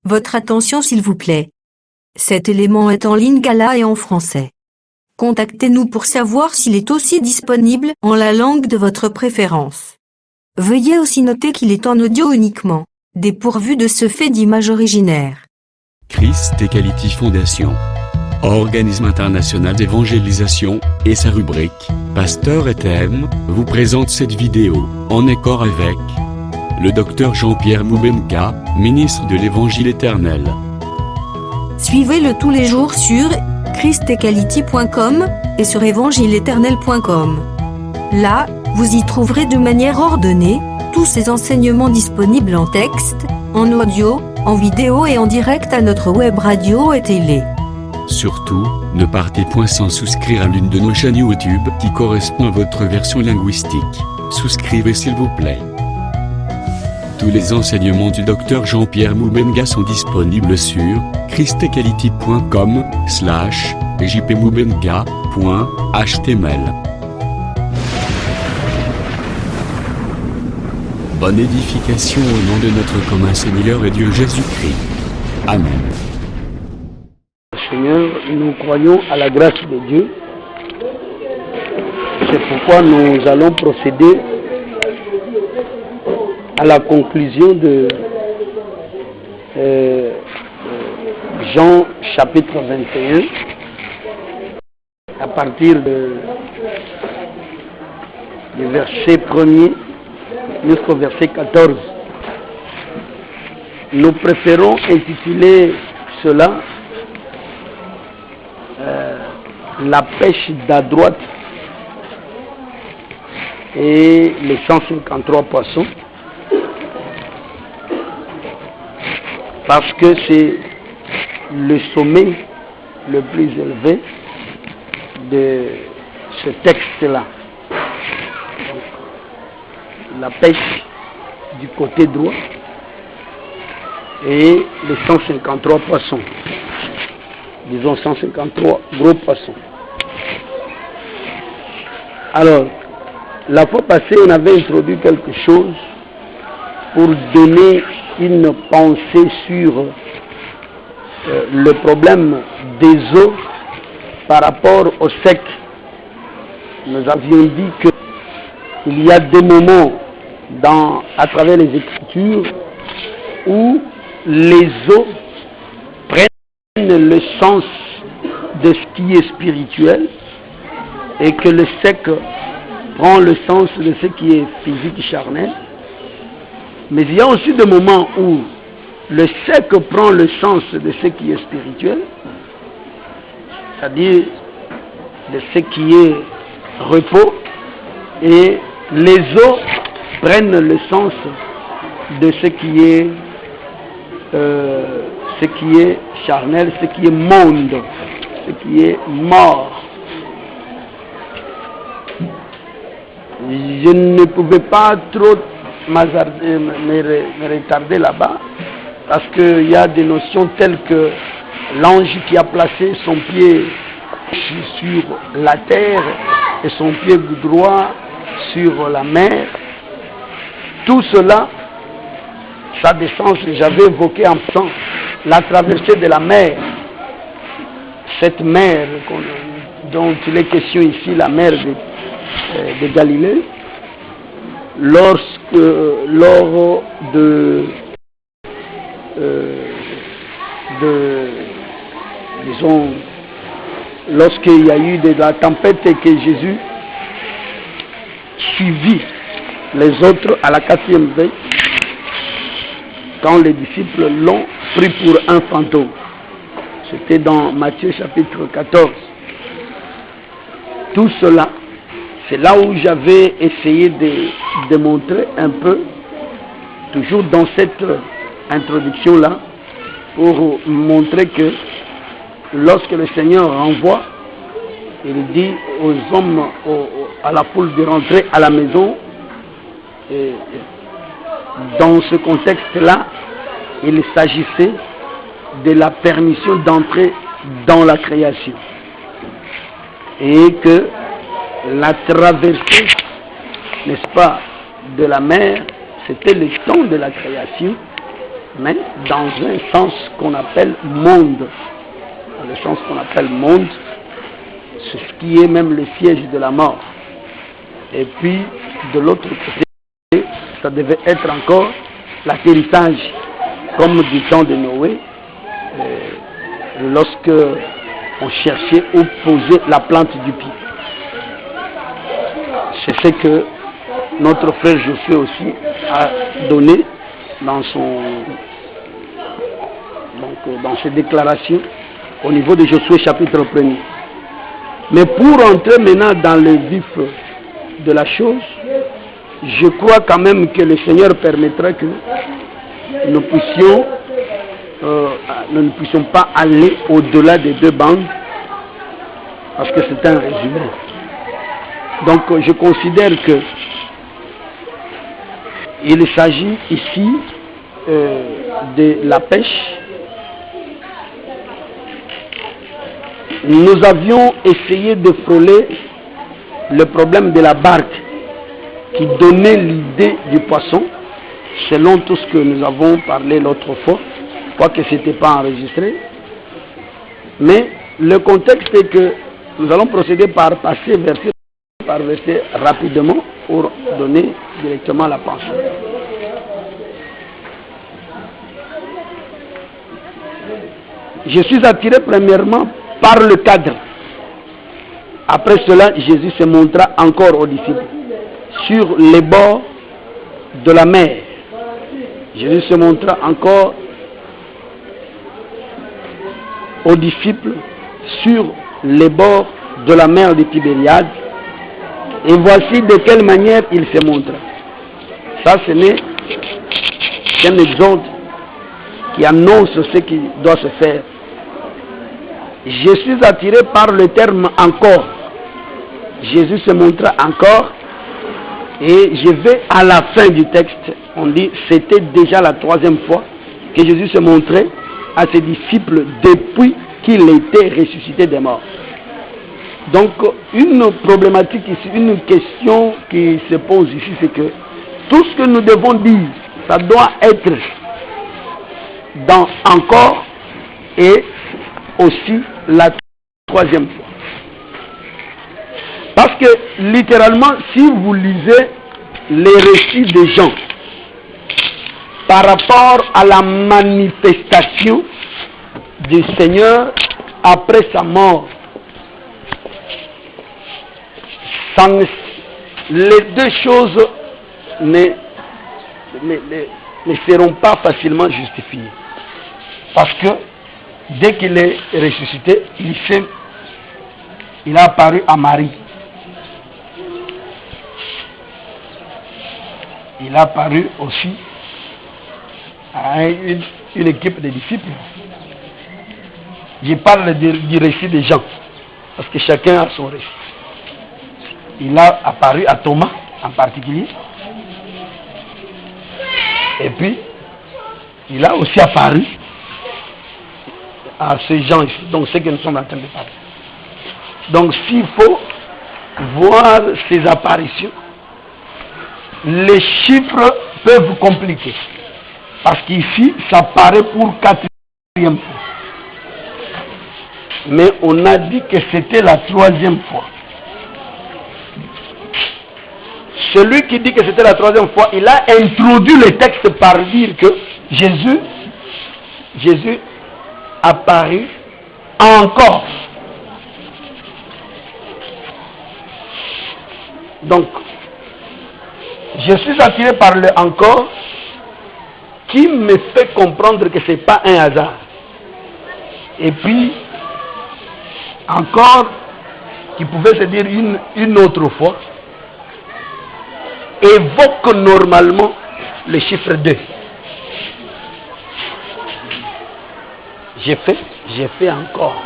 Votre attention s'il vous plaît. Cet élément est en lingala et en français. Contactez-nous pour savoir s'il est aussi disponible en la langue de votre préférence. Veuillez aussi noter qu'il est en audio uniquement, dépourvu de ce fait d'image originaire. Christ Equality Foundation, organisme international d'évangélisation, et sa rubrique « Pasteur et thème » vous présente cette vidéo, en accord avec le Dr Jean-Pierre Moubemka, ministre de l'Évangile éternel. Suivez-le tous les jours sur christequality.com et sur évangileéternel.com. Là, vous y trouverez de manière ordonnée tous ces enseignements disponibles en texte, en audio, en vidéo et en direct à notre web radio et télé. Surtout, ne partez point sans souscrire à l'une de nos chaînes YouTube qui correspond à votre version linguistique. Souscrivez s'il vous plaît. Tous les enseignements du Dr Jean-Pierre Moubemka sont disponibles sur christequality.com/jpmoubemka.html. Bonne édification au nom de notre commun Seigneur et Dieu Jésus-Christ. Amen. Seigneur, nous croyons à la grâce de Dieu. C'est pourquoi nous allons procéder à la conclusion de Jean chapitre 21 à partir du verset 1er jusqu'au verset 14. Nous préférons intituler cela la pêche d'adroite et les 153 poissons, parce que c'est le sommet le plus élevé de ce texte-là. La pêche du côté droit et les 153 poissons. Disons 153 gros poissons. Alors, la fois passée, on avait introduit quelque chose pour donner une pensée sur le problème des eaux par rapport au sec. Nous avions dit qu'il y a des moments à travers les Écritures où les eaux prennent le sens de ce qui est spirituel et que le sec prend le sens de ce qui est physique, charnel. Mais il y a aussi des moments où le sec prend le sens de ce qui est spirituel, c'est-à-dire de ce qui est repos, et les eaux prennent le sens de ce qui est charnel, ce qui est monde, ce qui est mort. Je ne pouvais pas trop me retarder là-bas, parce qu'il y a des notions telles que l'ange qui a placé son pied sur la terre et son pied droit sur la mer. Tout cela, ça a des sens que j'avais évoqué en passant la traversée de la mer. Cette mer dont il est question ici, la mer de Galilée, lors disons, lorsqu'il y a eu de la tempête et que Jésus suivit les autres à la 4e veille, quand les disciples l'ont pris pour un fantôme. C'était dans Matthieu chapitre 14. Tout cela, c'est là où j'avais essayé de démontrer un peu, toujours dans cette introduction-là, pour montrer que lorsque le Seigneur renvoie, il dit aux hommes, à la foule de rentrer à la maison. Et dans ce contexte-là, il s'agissait de la permission d'entrer dans la création. Et que la traversée, n'est-ce pas, de la mer, c'était le temps de la création. mais dans un sens qu'on appelle monde. Dans le sens qu'on appelle monde, c'est ce qui est même le siège de la mort. Et puis, de l'autre côté, ça devait être encore l'atterrissage, comme du temps de Noé, lorsque on cherchait où poser la plante du pied. C'est ce que notre frère Josué aussi a donné dans dans ses déclarations au niveau de Josué chapitre 1er. Mais pour entrer maintenant dans le vif de la chose, je crois quand même que le Seigneur permettra que nous ne puissions pas aller au-delà des deux bandes, parce que c'est un résumé. Donc je considère que il s'agit ici de la pêche. Nous avions essayé de frôler le problème de la barque qui donnait l'idée du poisson, selon tout ce que nous avons parlé l'autre fois, quoique ce n'était pas enregistré. Mais le contexte est que nous allons procéder par passer verset par verset rapidement pour donner directement la pensée. Je suis attiré premièrement par le cadre. Après cela, Jésus se montra encore aux disciples sur les bords de la mer. Jésus se montra encore aux disciples sur les bords de la mer de Tibériade. Et voici de quelle manière il se montra. Ça, ce n'est qu'un exode qui annonce ce qui doit se faire. Je suis attiré par le terme encore. Jésus se montra encore. Et je vais à la fin du texte. On dit c'était déjà la troisième fois que Jésus se montrait à ses disciples depuis qu'il était ressuscité des morts. Donc une problématique ici, une question qui se pose ici, c'est que tout ce que nous devons dire, ça doit être dans encore et aussi la troisième fois. Parce que littéralement, si vous lisez les récits des gens par rapport à la manifestation du Seigneur après sa mort, les deux choses ne seront pas facilement justifiées. Parce que dès qu'il est ressuscité, il a apparu à Marie. Il a apparu aussi à une équipe de disciples. Je parle du récit des gens, parce que chacun a son récit. Il a apparu à Thomas en particulier. Et puis, il a aussi apparu à ces gens ici, donc ceux que nous sommes en train de parler. Donc s'il faut voir ces apparitions, les chiffres peuvent compliquer. Parce qu'ici, ça paraît pour 4e fois. Mais on a dit que c'était la 3e fois. Celui qui dit que c'était la 3e fois, il a introduit le texte par dire que Jésus apparu encore. Donc, je suis attiré par le encore qui me fait comprendre que ce n'est pas un hasard. Et puis, encore, qui pouvait se dire une autre fois, évoque normalement le chiffre 2. J'ai fait encore.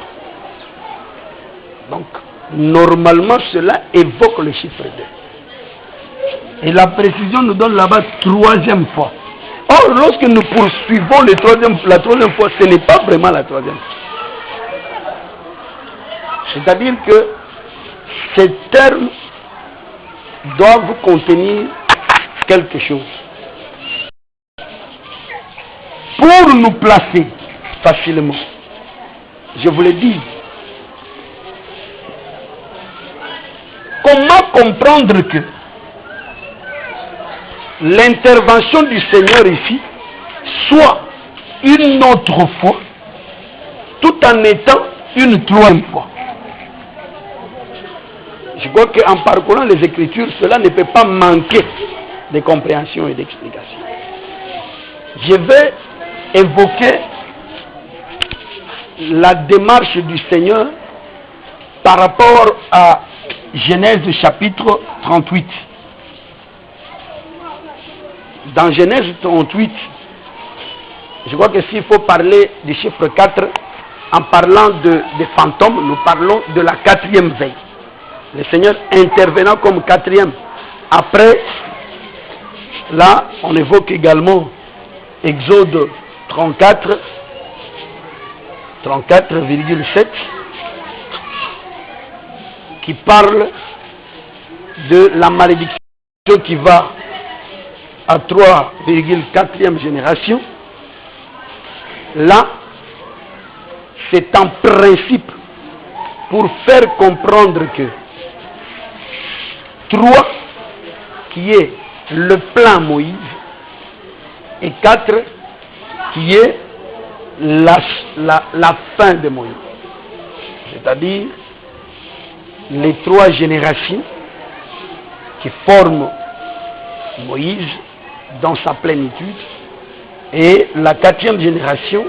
Donc, normalement, cela évoque le chiffre 2. Et la précision nous donne là-bas 3e fois. Or, lorsque nous poursuivons la 3e fois, ce n'est pas vraiment la 3e fois. C'est-à-dire que ces termes doivent contenir quelque chose. pour nous placer facilement. Je vous le dis. Comment comprendre que l'intervention du Seigneur ici soit une autre fois, tout en étant une troisième fois? Je crois qu'en parcourant les Écritures, cela ne peut pas manquer de compréhension et d'explication. Je vais évoquer la démarche du Seigneur par rapport à Genèse chapitre 38. Dans Genèse 38, je crois que s'il faut parler du chiffre 4, en parlant des fantômes, nous parlons de la quatrième veille. Le Seigneur intervenant comme quatrième. Après, là, on évoque également Exode 34,7 qui parle de la malédiction qui va à 3,4e génération. Là, c'est en principe pour faire comprendre que 3 qui est le plan Moïse et 4 qui est la fin de Moïse. C'est-à-dire les 3 générations qui forment Moïse dans sa plénitude et la 4e génération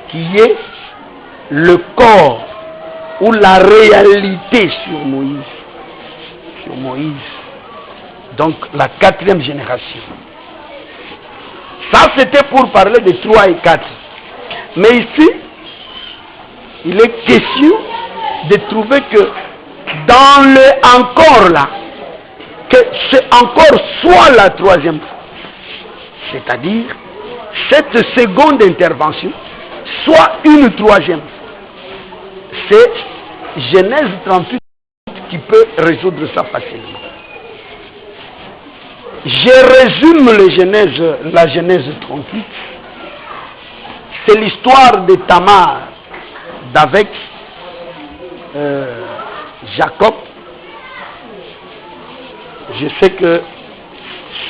qui est le corps ou la réalité sur Moïse. Sur Moïse. Donc la 4e génération. Ça c'était pour parler de 3 et 4. Mais ici, il est question de trouver que dans le encore là, que c'est encore soit la 3e fois. C'est-à-dire, cette seconde intervention, soit une 3e fois. C'est Genèse 38 qui peut résoudre ça facilement. Je résume la Genèse 38. C'est l'histoire de Tamar d'avec Jacob. Je sais que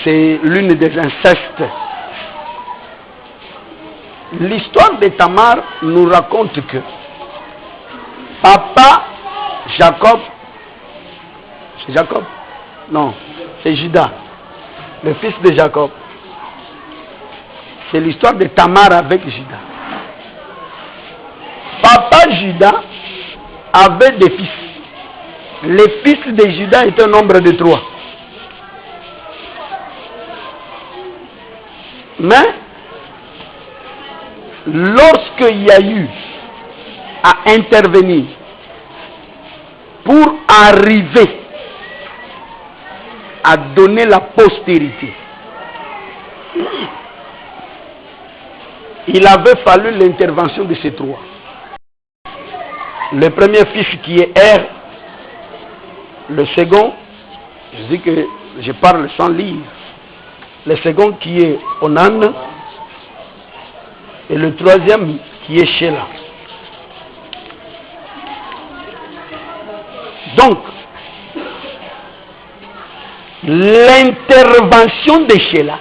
c'est l'une des incestes. L'histoire de Tamar nous raconte que papa Jacob, c'est Jacob? Non, c'est Judas, le fils de Jacob. C'est l'histoire de Tamar avec Judas. Papa Judas avait des fils. Les fils de Judas étaient un nombre de 3. Mais lorsqu'il y a eu à intervenir pour arriver à donner la postérité, il avait fallu l'intervention de ces 3. Le premier fils qui est Er, le second, je dis que je parle sans lire, le second qui est Onan, et le 3e qui est Sheila. Donc, l'intervention de Sheila,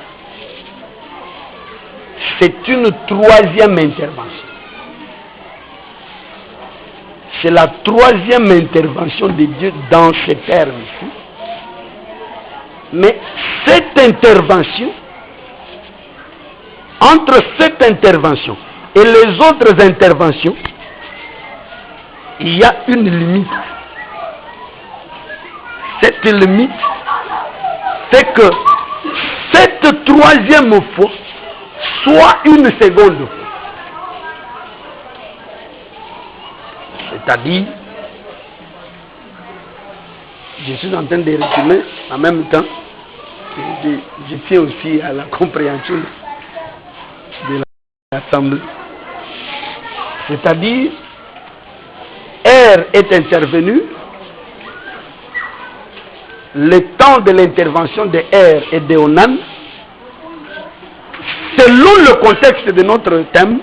c'est une 3e intervention. C'est la 3e intervention de Dieu dans ces termes ici. Mais cette intervention, entre cette intervention et les autres interventions, il y a une limite. Cette limite, c'est que cette 3e fois soit une seconde fois. C'est-à-dire, je suis en train de résumer en même temps, je tiens aussi à la compréhension de l'Assemblée. C'est-à-dire, Er est intervenu, le temps de l'intervention de Er et de Onan selon le contexte de notre thème,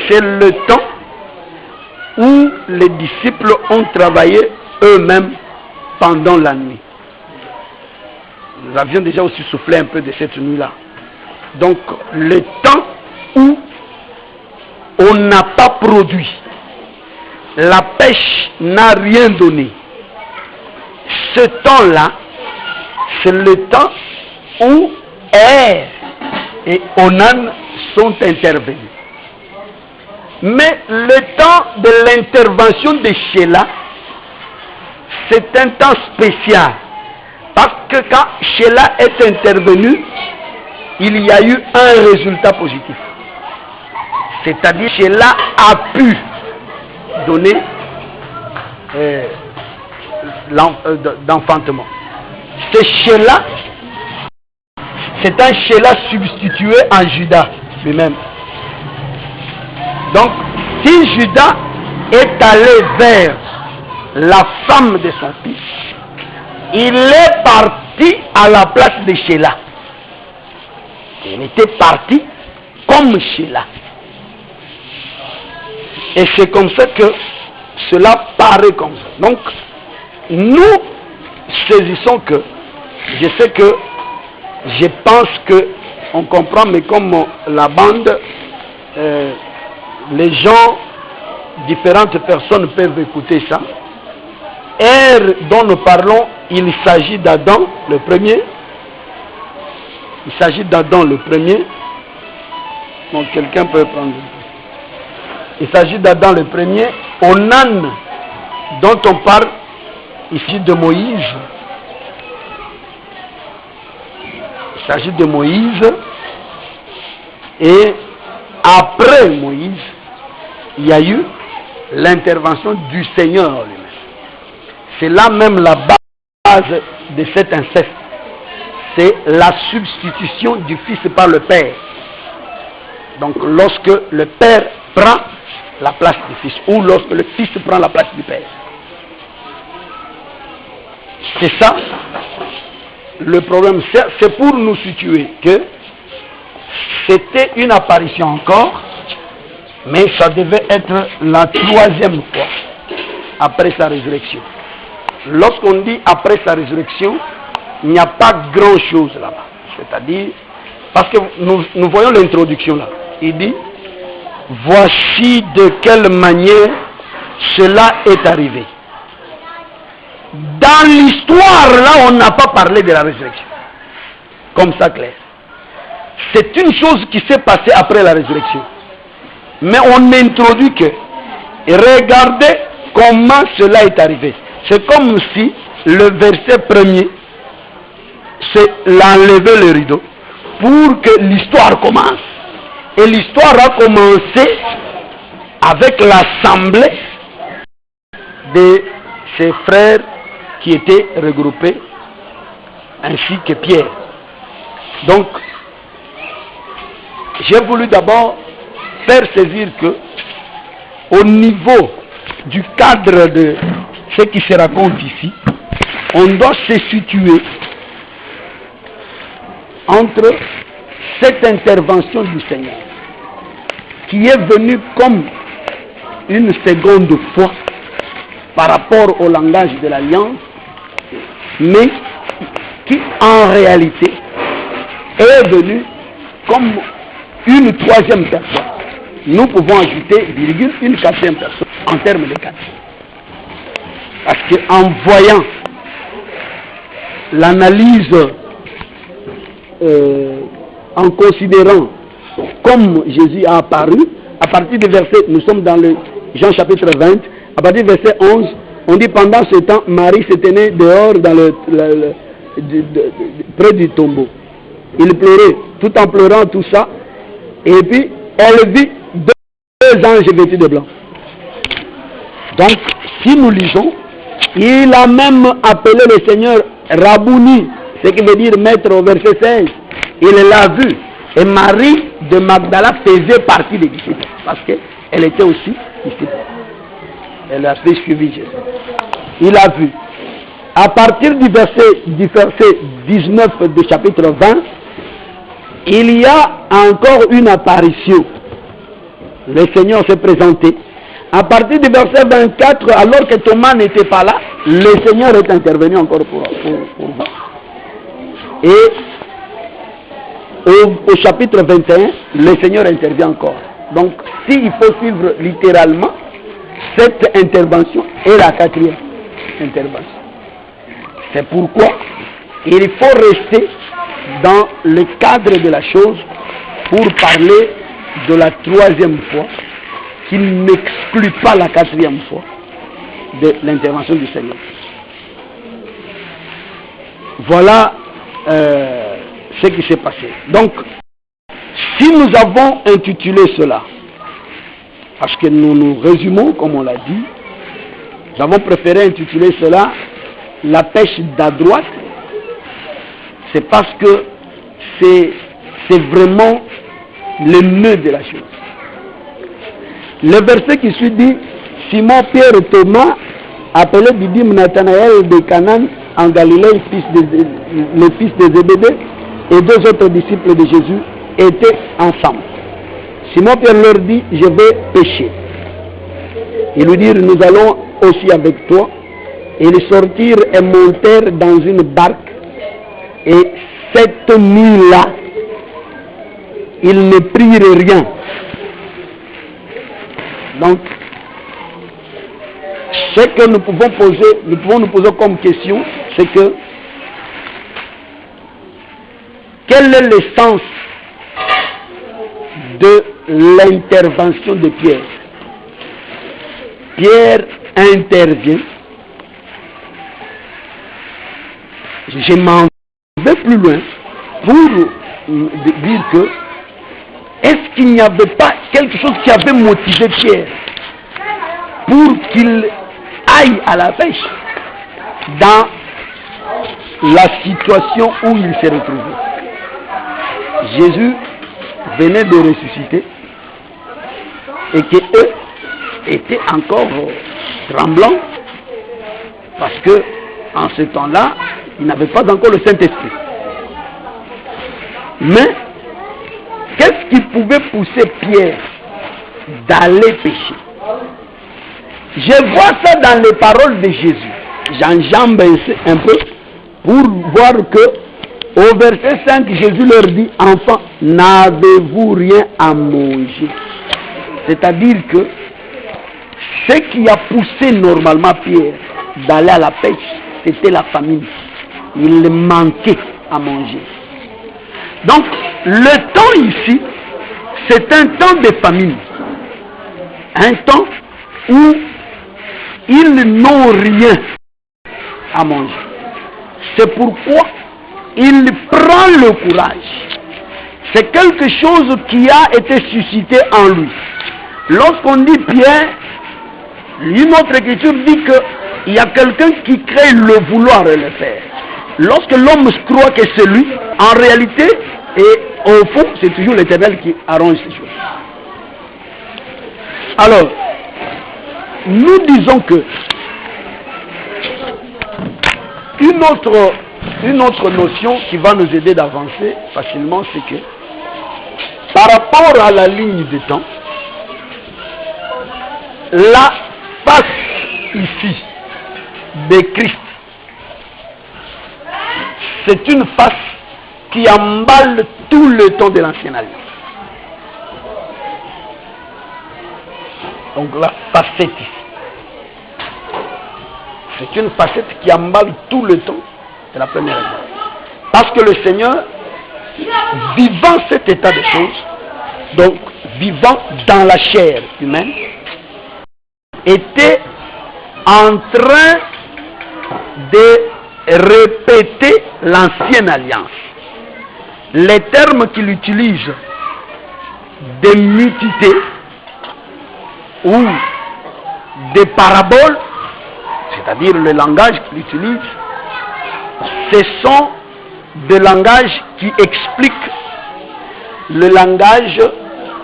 c'est le temps où les disciples ont travaillé eux-mêmes pendant la nuit. Nous avions déjà aussi soufflé un peu de cette nuit-là. Donc, le temps où on n'a pas produit, la pêche n'a rien donné. Ce temps-là, c'est le temps où Er et Onan sont intervenus. Mais le temps de l'intervention de Sheila, c'est un temps spécial. Parce que quand Sheila est intervenue, il y a eu un résultat positif. C'est-à-dire que Sheila a pu donner d'enfantement. C'est Sheila, c'est un Sheila substitué en Judas lui-même. Donc, si Judas est allé vers la femme de son fils, il est parti à la place de Sheila. Il était parti comme Sheila. Et c'est comme ça que cela paraît comme ça. Donc, nous saisissons que, je sais que, je pense que on comprend, mais comme la bande, les gens, différentes personnes peuvent écouter ça. Dont nous parlons, il s'agit d'Adam, le premier. Il s'agit d'Adam, le premier. Donc quelqu'un peut prendre. Il s'agit d'Adam, le premier. Onan, dont on parle ici de Moïse. Il s'agit de Moïse. Et après Moïse, il y a eu l'intervention du Seigneur lui-même. C'est là même la base de cet inceste. C'est la substitution du Fils par le Père. Donc lorsque le Père prend la place du Fils, ou lorsque le Fils prend la place du Père. C'est ça le problème. C'est pour nous situer que c'était une apparition encore, mais ça devait être la troisième fois après sa résurrection. Lorsqu'on dit après sa résurrection, il n'y a pas grand-chose là-bas. C'est-à-dire, parce que nous voyons l'introduction là. Il dit, voici de quelle manière cela est arrivé. Dans l'histoire là, on n'a pas parlé de la résurrection. Comme ça, clair. C'est une chose qui s'est passée après la résurrection. Mais on introduit que, regardez comment cela est arrivé. C'est comme si le verset premier, c'est l'enlever le rideau pour que l'histoire commence. Et l'histoire a commencé avec l'assemblée de ses frères qui étaient regroupés, ainsi que Pierre. Donc, j'ai voulu d'abord faire saisir que, au niveau du cadre de ce qui se raconte ici, on doit se situer entre cette intervention du Seigneur, qui est venue comme une seconde fois par rapport au langage de l'Alliance, mais qui en réalité est venue comme une troisième personne. Nous pouvons ajouter, virgule, une quatrième personne en termes de quatre. Parce qu'en voyant l'analyse, en considérant comme Jésus a apparu, à partir du verset, nous sommes dans le Jean chapitre 20, à partir du verset 11, on dit pendant ce temps, Marie se tenait dehors dans près du tombeau. Il pleurait, tout en pleurant tout ça, et puis elle vit deux anges vêtus de blanc. Donc, si nous lisons, il a même appelé le Seigneur Rabouni, ce qui veut dire maître au verset 16. Il l'a vu. Et Marie de Magdala faisait partie des disciples, parce qu'elle était aussi disciple. Elle a fait suivi Jésus. Il a vu. À partir du verset 19 du chapitre 20, il y a encore une apparition. Le Seigneur s'est présenté. À partir du verset 24, alors que Thomas n'était pas là, le Seigneur est intervenu encore pour vous. Et au chapitre 21, le Seigneur intervient encore. Donc, s'il faut suivre littéralement, cette intervention est la 4e intervention. C'est pourquoi il faut rester dans le cadre de la chose pour parler de la 3e fois, qui n'exclut pas la 4e fois de l'intervention du Seigneur. Voilà ce qui s'est passé. Donc, si nous avons intitulé cela, parce que nous nous résumons, comme on l'a dit, nous avons préféré intituler cela « La pêche d'adroite », c'est parce que c'est vraiment le nœud de la chose. Le verset qui suit dit « Simon, Pierre et Thomas, appelé Didyme, Nathanaël de Canaan en Galilée, le fils de Zébédée, et 2 autres disciples de Jésus étaient ensemble. Simon Pierre leur dit, je vais pêcher. Ils lui dirent, nous allons aussi avec toi. Et ils sortirent et montèrent dans une barque. Et cette nuit-là, ils ne prirent rien. Donc, ce que nous pouvons nous poser comme question, c'est que quel est le sens de l'intervention de Pierre? Pierre intervient. Je m'en vais plus loin pour dire que est-ce qu'il n'y avait pas quelque chose qui avait motivé Pierre pour qu'il aille à la pêche dans la situation où il s'est retrouvé? Jésus venait de ressusciter et qu'eux étaient encore tremblants parce que en ce temps-là, ils n'avaient pas encore le Saint-Esprit. Mais qu'est-ce qui pouvait pousser Pierre d'aller pêcher? Je vois ça dans les paroles de Jésus. J'enjambe un peu pour voir que au verset 5, Jésus leur dit, enfants, n'avez-vous rien à manger? C'est-à-dire que ce qui a poussé normalement Pierre d'aller à la pêche, c'était la famine. Il manquait à manger. Donc, le temps ici, c'est un temps de famine. Un temps où ils n'ont rien à manger. C'est pourquoi il prend le courage. C'est quelque chose qui a été suscité en lui. Lorsqu'on dit Pierre, une autre écriture dit qu'il y a quelqu'un qui crée le vouloir et le faire. Lorsque l'homme croit que c'est lui, en réalité, et au fond, c'est toujours l'Éternel qui arrange ces choses. Alors, nous disons que une autre notion qui va nous aider d'avancer facilement, c'est que par rapport à la ligne de temps, la face ici de Christ, c'est une face qui emballe tout le temps de l'Ancienne Alliance. Donc la facette ici, c'est une facette qui emballe tout le temps de la première Alliance. Parce que le Seigneur, vivant cet état de choses, donc vivant dans la chair humaine, était en train de répéter l'ancienne alliance. Les termes qu'il utilise de mutité ou de parabole, c'est-à-dire le langage qu'il utilise, ce sont des langages qui expliquent le langage,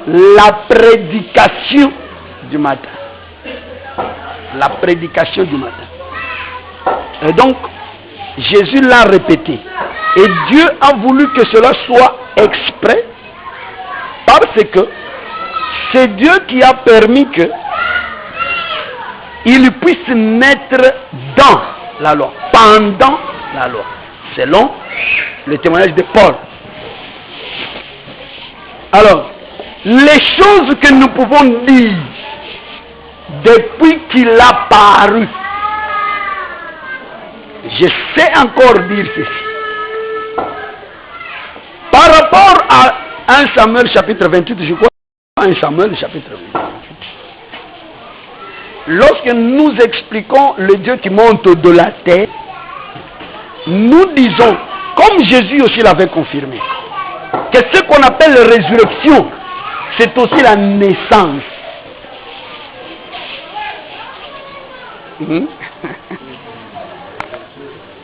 la prédication du matin. La prédication du matin. Et donc, Jésus l'a répété. Et Dieu a voulu que cela soit exprès parce que c'est Dieu qui a permis que il puisse naître dans la loi, pendant la loi, selon le témoignage de Paul. Alors, les choses que nous pouvons dire depuis qu'il a paru, je sais encore dire ceci. Par rapport à 1 Samuel chapitre 28, je crois, 1 Samuel chapitre 28. Lorsque nous expliquons le Dieu qui monte de la terre, nous disons, comme Jésus aussi l'avait confirmé, que ce qu'on appelle résurrection, c'est aussi la naissance.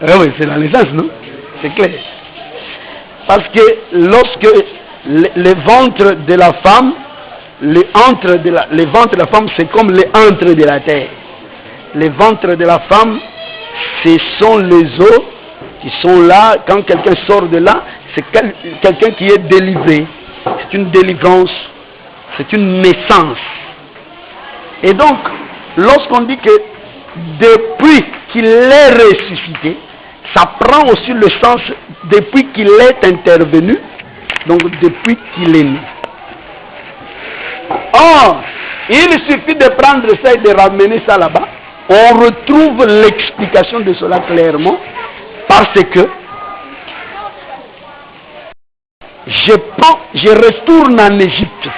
Ah oui, c'est la naissance, non? C'est clair. Parce que lorsque le ventre de la femme, le ventre de la femme, c'est comme les antres de la terre. Les ventres de la femme, ce sont les os qui sont là. Quand quelqu'un sort de là, c'est quelqu'un qui est délivré. C'est une délivrance. C'est une naissance. Et donc, lorsqu'on dit que depuis qu'il est ressuscité, ça prend aussi le sens depuis qu'il est intervenu, donc depuis qu'il est né. Or, il suffit de prendre ça et de ramener ça là-bas. On retrouve l'explication de cela clairement parce que je retourne en Égypte.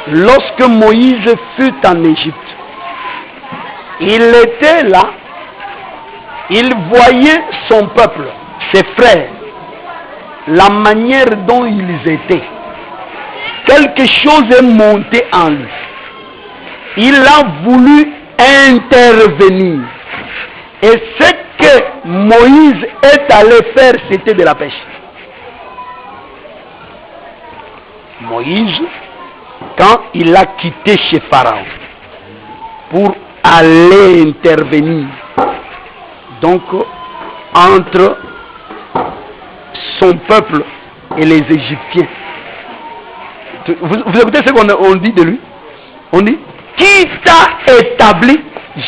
Lorsque Moïse fut en Égypte, il était là, il voyait son peuple, ses frères, la manière dont ils étaient. Quelque chose est monté en lui. Il a voulu intervenir. Et ce que Moïse est allé faire, c'était de la pêche. Moïse, quand il a quitté chez Pharaon pour aller intervenir, donc entre son peuple et les Égyptiens. Vous écoutez ce qu'on dit de lui? On dit, qui t'a établi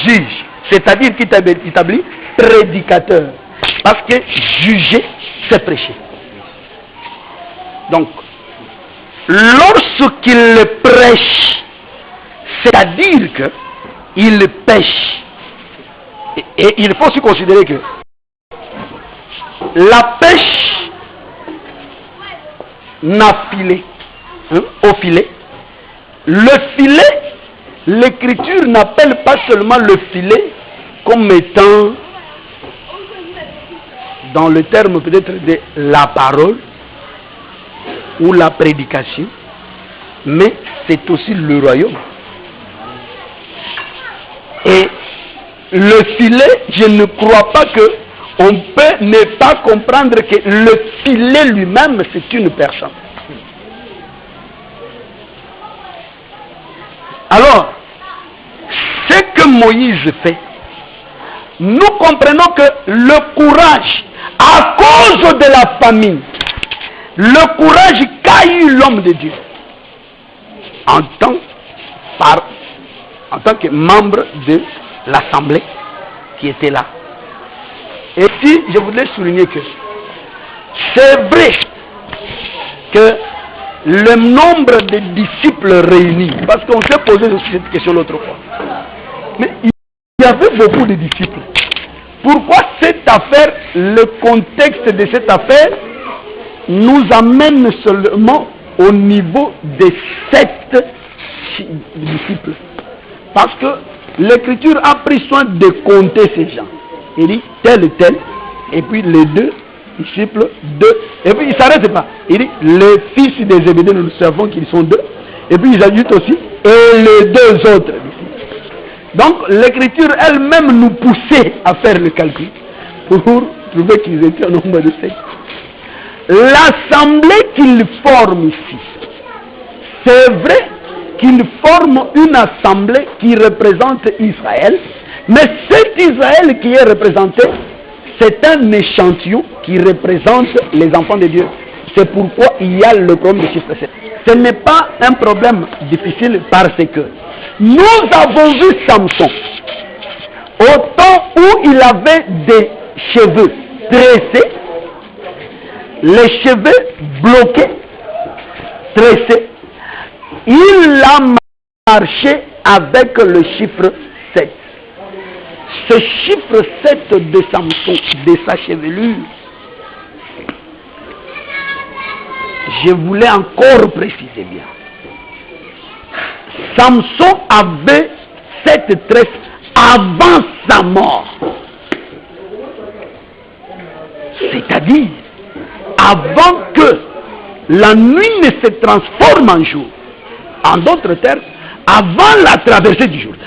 juge? C'est-à-dire qui t'a établi prédicateur. Parce que juger, c'est prêcher. Donc, lorsqu'il prêche, c'est-à-dire qu'il pêche. Et il faut aussi considérer que la pêche n'a filé. Au filet. Le filet, l'écriture n'appelle pas seulement le filet comme étant, dans le terme peut-être de la parole ou la prédication, mais c'est aussi le royaume. Et le filet, je ne crois pas qu'on peut ne pas comprendre que le filet lui-même, c'est une personne. Alors, ce que Moïse fait, nous comprenons que le courage, à cause de la famine, le courage qu'a eu l'homme de Dieu, en tant que membre de l'assemblée qui était là. Et si je voulais souligner que c'est vrai que le nombre de disciples réunis, parce qu'on s'est posé aussi cette question l'autre fois, mais il y avait beaucoup de disciples. Pourquoi cette affaire, le contexte de cette affaire nous amène seulement au niveau des 7 disciples? Parce que l'écriture a pris soin de compter ces gens. Il dit tel et tel, et puis les 2 disciples, 2, et puis il ne s'arrête pas. Il dit les fils des Zébédée, nous savons qu'ils sont 2, et puis ils ajoutent aussi et les 2 autres disciples. Donc l'écriture elle-même nous poussait à faire le calcul pour trouver qu'ils étaient au nombre de 7. L'assemblée qu'ils forment ici, c'est vrai qu'ils forment une assemblée qui représente Israël, mais cet Israël qui est représenté, c'est un échantillon qui représente les enfants de Dieu. C'est pourquoi il y a le problème du chiffre 7. Ce n'est pas un problème difficile parce que nous avons vu Samson au temps où il avait des cheveux tressés, les cheveux bloqués, tressés. Il a marché avec le chiffre 7. Ce chiffre 7 de Samson, de sa chevelure, je voulais encore préciser bien. Samson avait cette tresse avant sa mort. C'est-à-dire, avant que la nuit ne se transforme en jour. En d'autres termes, avant la traversée du Jourdain.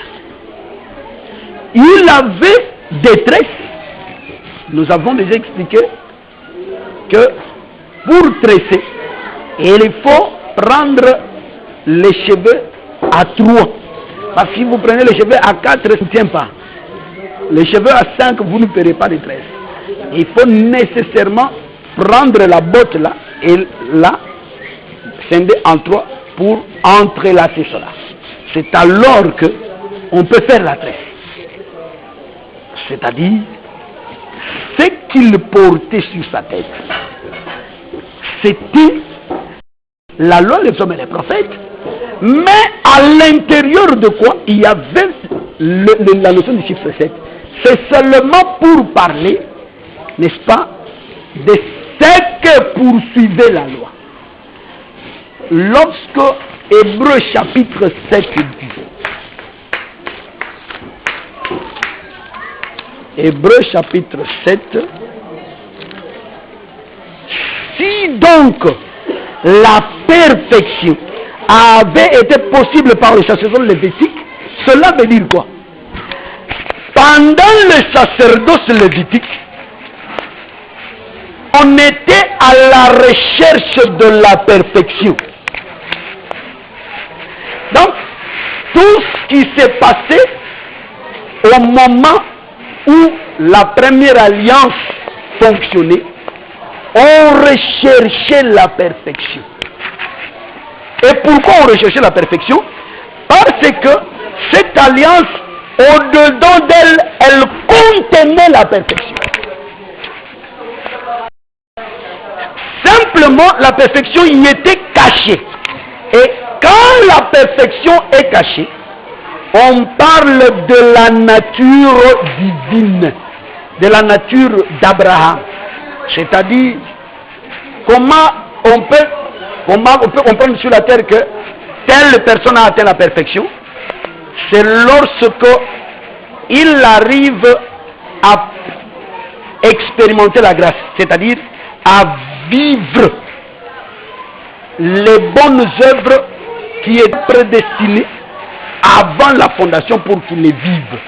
Il avait des tresses. Nous avons déjà expliqué que pour tresser, il faut prendre les cheveux à 3. Parce que si vous prenez les cheveux à 4, ça ne tient pas. Les cheveux à 5, vous ne paierez pas de tresse. Il faut nécessairement prendre la botte là et la scinder en 3 pour entrelacer cela. C'est alors que on peut faire la tresse. C'est-à-dire, ce qu'il portait sur sa tête, c'était la loi, les hommes et les prophètes, mais à l'intérieur de quoi il y avait la notion du chiffre 7. C'est seulement pour parler, n'est-ce pas, de ce que poursuivait la loi. Lorsque Hébreux chapitre 7 dit, Hébreux chapitre 7, si donc la perfection avait été possible par le sacerdoce lévitique, cela veut dire quoi? Pendant le sacerdoce lévitique, on était à la recherche de la perfection. Donc, tout ce qui s'est passé au moment où la première alliance fonctionnait, on recherchait la perfection. Et pourquoi on recherchait la perfection? Parce que cette alliance, au-dedans d'elle, elle contenait la perfection. Simplement, la perfection y était cachée. Et quand la perfection est cachée, on parle de la nature divine, de la nature d'Abraham. C'est-à-dire, comment on peut comprendre sur la terre que telle personne a atteint la perfection? C'est lorsque il arrive à expérimenter la grâce, c'est-à-dire à vivre les bonnes œuvres qui étaient prédestinées avant la fondation pour qu'il les vive.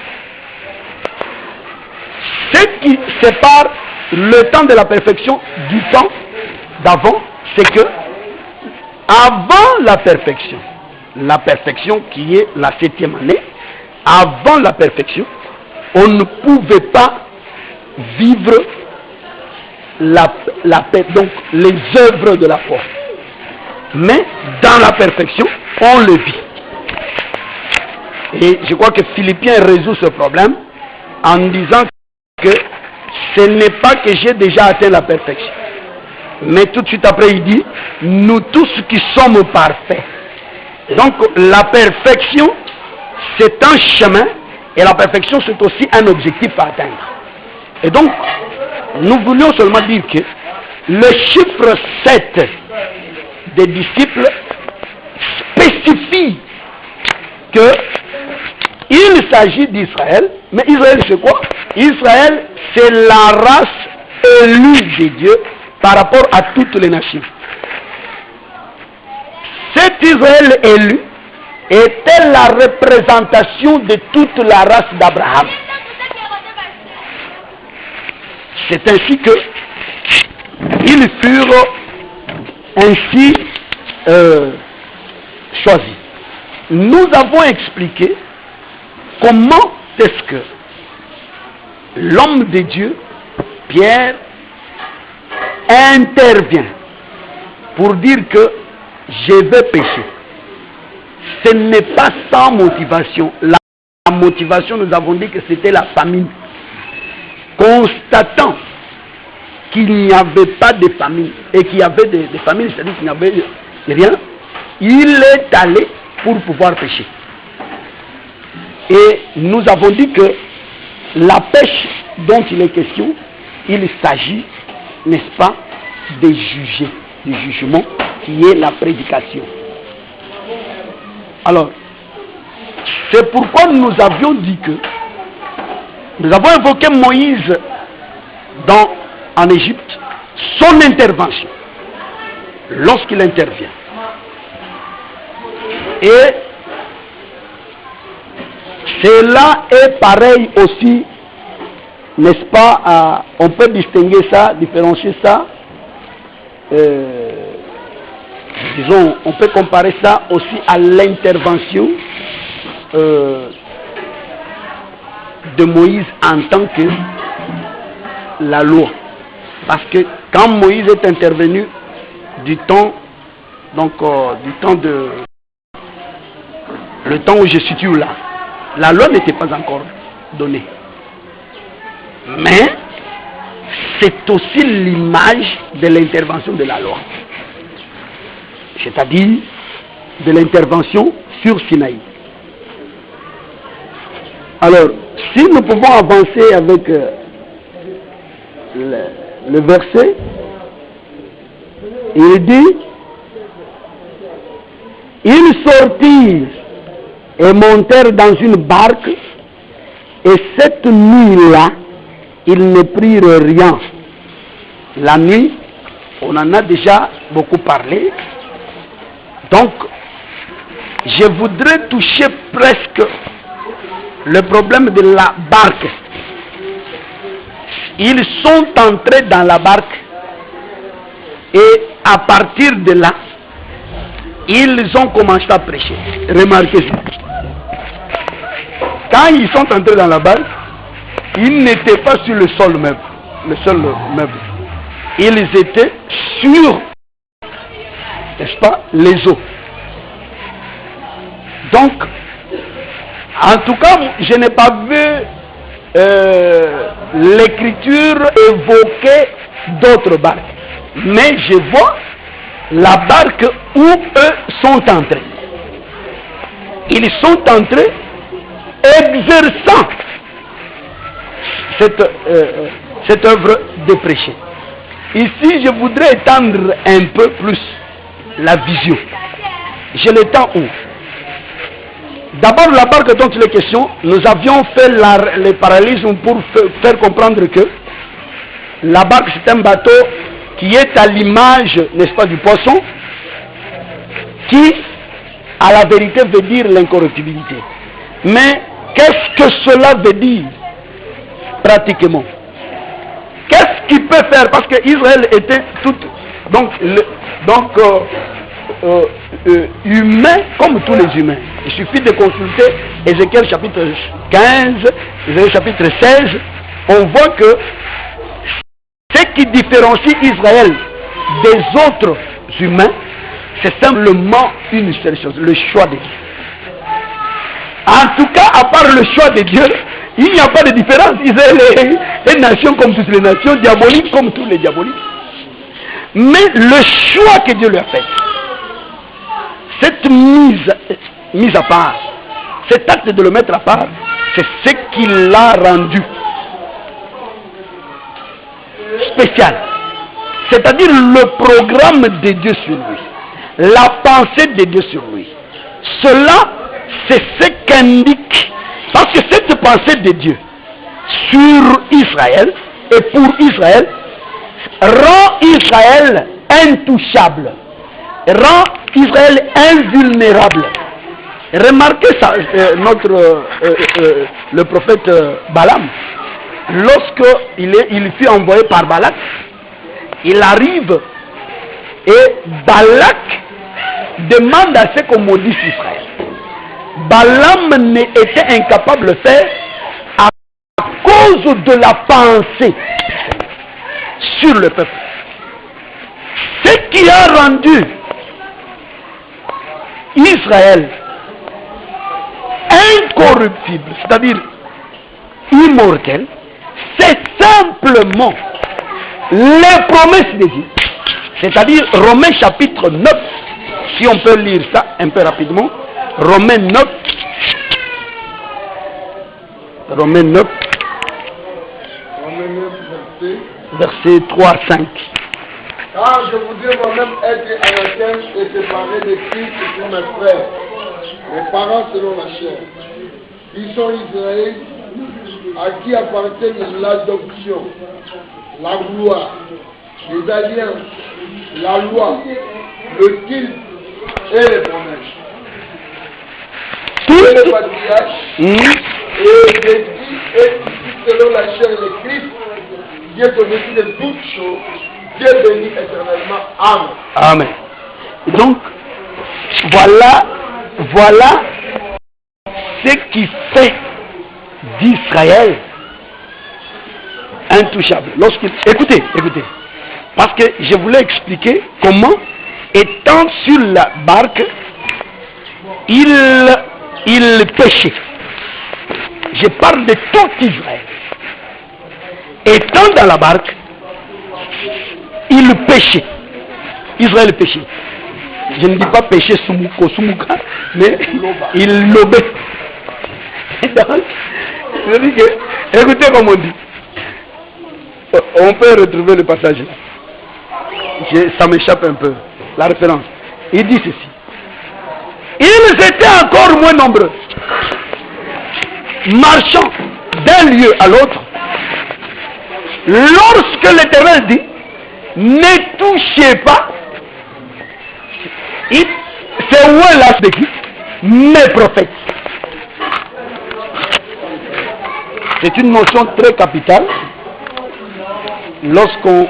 Ce qui sépare le temps de la perfection du temps d'avant, c'est que avant la perfection qui est la 7e année, avant la perfection, on ne pouvait pas vivre donc les œuvres de la foi. Mais dans la perfection, on le vit. Et je crois que Philippiens résout ce problème en disant que ce n'est pas que j'ai déjà atteint la perfection. Mais tout de suite après, il dit, nous tous qui sommes parfaits. Donc la perfection, c'est un chemin, et la perfection, c'est aussi un objectif à atteindre. Et donc, nous voulions seulement dire que le chiffre 7 des disciples spécifie que il s'agit d'Israël, mais Israël c'est quoi? Israël c'est la race élue de Dieu par rapport à toutes les nations. Cet Israël élu était la représentation de toute la race d'Abraham. C'est ainsi que ils furent ainsi choisis. Nous avons expliqué comment est-ce que l'homme de Dieu, Pierre, intervient pour dire que je vais pécher. Ce n'est pas sans motivation. La motivation, nous avons dit que c'était la famine. Constatant qu'il n'y avait pas de famine et qu'il y avait des famines, c'est-à-dire qu'il n'y avait rien, il est allé pour pouvoir pécher. Et nous avons dit que la pêche dont il est question, il s'agit, n'est-ce pas, de juger, du jugement qui est la prédication. Alors, c'est pourquoi nous avions dit que nous avons invoqué Moïse en Égypte, son intervention, lorsqu'il intervient. Et cela est pareil aussi, n'est-ce pas, on peut distinguer ça, différencier ça, disons, on peut comparer ça aussi à l'intervention de Moïse en tant que la loi. Parce que quand Moïse est intervenu du temps, donc le temps où je situe là, la loi n'était pas encore donnée. Mais c'est aussi l'image de l'intervention de la loi. C'est-à-dire de l'intervention sur Sinaï. Alors, si nous pouvons avancer avec le verset, il dit, ils sortirent et montèrent dans une barque, et cette nuit-là, ils ne prirent rien. La nuit, on en a déjà beaucoup parlé. Donc, je voudrais toucher presque le problème de la barque. Ils sont entrés dans la barque et à partir de là, ils ont commencé à prêcher. Remarquez ça. Quand ils sont entrés dans la barque, ils n'étaient pas sur le sol meuble. Ils étaient sur, n'est-ce pas, les eaux. Donc, en tout cas, je n'ai pas vu l'écriture évoquer d'autres barques. Mais je vois la barque où eux sont entrés. Ils sont entrés exerçant cette œuvre de prêcher. Ici, je voudrais étendre un peu plus la vision. J'ai le temps où d'abord, la barque dont il est question, nous avions fait le parallélisme pour faire comprendre que la barque, c'est un bateau qui est à l'image, n'est-ce pas, du poisson, qui, à la vérité, veut dire l'incorruptibilité. Mais qu'est-ce que cela veut dire, pratiquement? Qu'est-ce qu'il peut faire? Parce qu'Israël était tout... humain comme tous les humains. Il suffit de consulter Ézéchiel chapitre 15, Ézéchiel chapitre 16. On voit que ce qui différencie Israël des autres humains, c'est simplement une seule chose, le choix de Dieu. En tout cas, à part le choix de Dieu, il n'y a pas de différence. Israël est une nation comme toutes les nations, diabolique comme tous les diaboliques. Mais le choix que Dieu lui a fait, cette mise à part, cet acte de le mettre à part, c'est ce qui l'a rendu spécial. C'est-à-dire le programme de Dieu sur lui, la pensée de Dieu sur lui. Cela, c'est ce qu'indique, parce que cette pensée de Dieu sur Israël et pour Israël rend Israël intouchable, rend Israël invulnérable. Remarquez ça, le prophète Balaam, lorsqu'il fut envoyé par Balak, il arrive et Balak demande à ce qu'on maudisse Israël. Balaam était incapable de le faire à cause de la pensée sur le peuple. Ce qui a rendu Israël incorruptible, c'est-à-dire immortel, c'est simplement les promesses de Dieu. C'est-à-dire Romains chapitre 9, si on peut lire ça un peu rapidement, Romains 9, verset 3 à 5. Car je voudrais moi-même être anathème et séparé de Christ pour mes frères, mes parents selon la chair. Ils sont Israël, à qui appartiennent l'adoption, la gloire, les alliances, la loi, le culte et les promesses. Tous les patriarches et Jésus est ici selon la chair de Christ, Dieu est au-dessus de toutes choses. Dieu béni éternellement. Amen. Amen. Et donc, voilà ce qui fait d'Israël intouchable. Écoutez, parce que je voulais expliquer comment, étant sur la barque, il péchait. Je parle de tout Israël. Étant dans la barque, il péchait. Israël péchait. Je ne dis pas péché Soumouka, mais il lobait. Je dis que, écoutez comme on dit. On peut retrouver le passage là. Ça m'échappe un peu, la référence. Il dit ceci. Ils étaient encore moins nombreux, marchant d'un lieu à l'autre, lorsque l'Éternel dit, ne touchez pas, c'est où est là de qui? Mes prophètes. C'est une notion très capitale lorsqu'on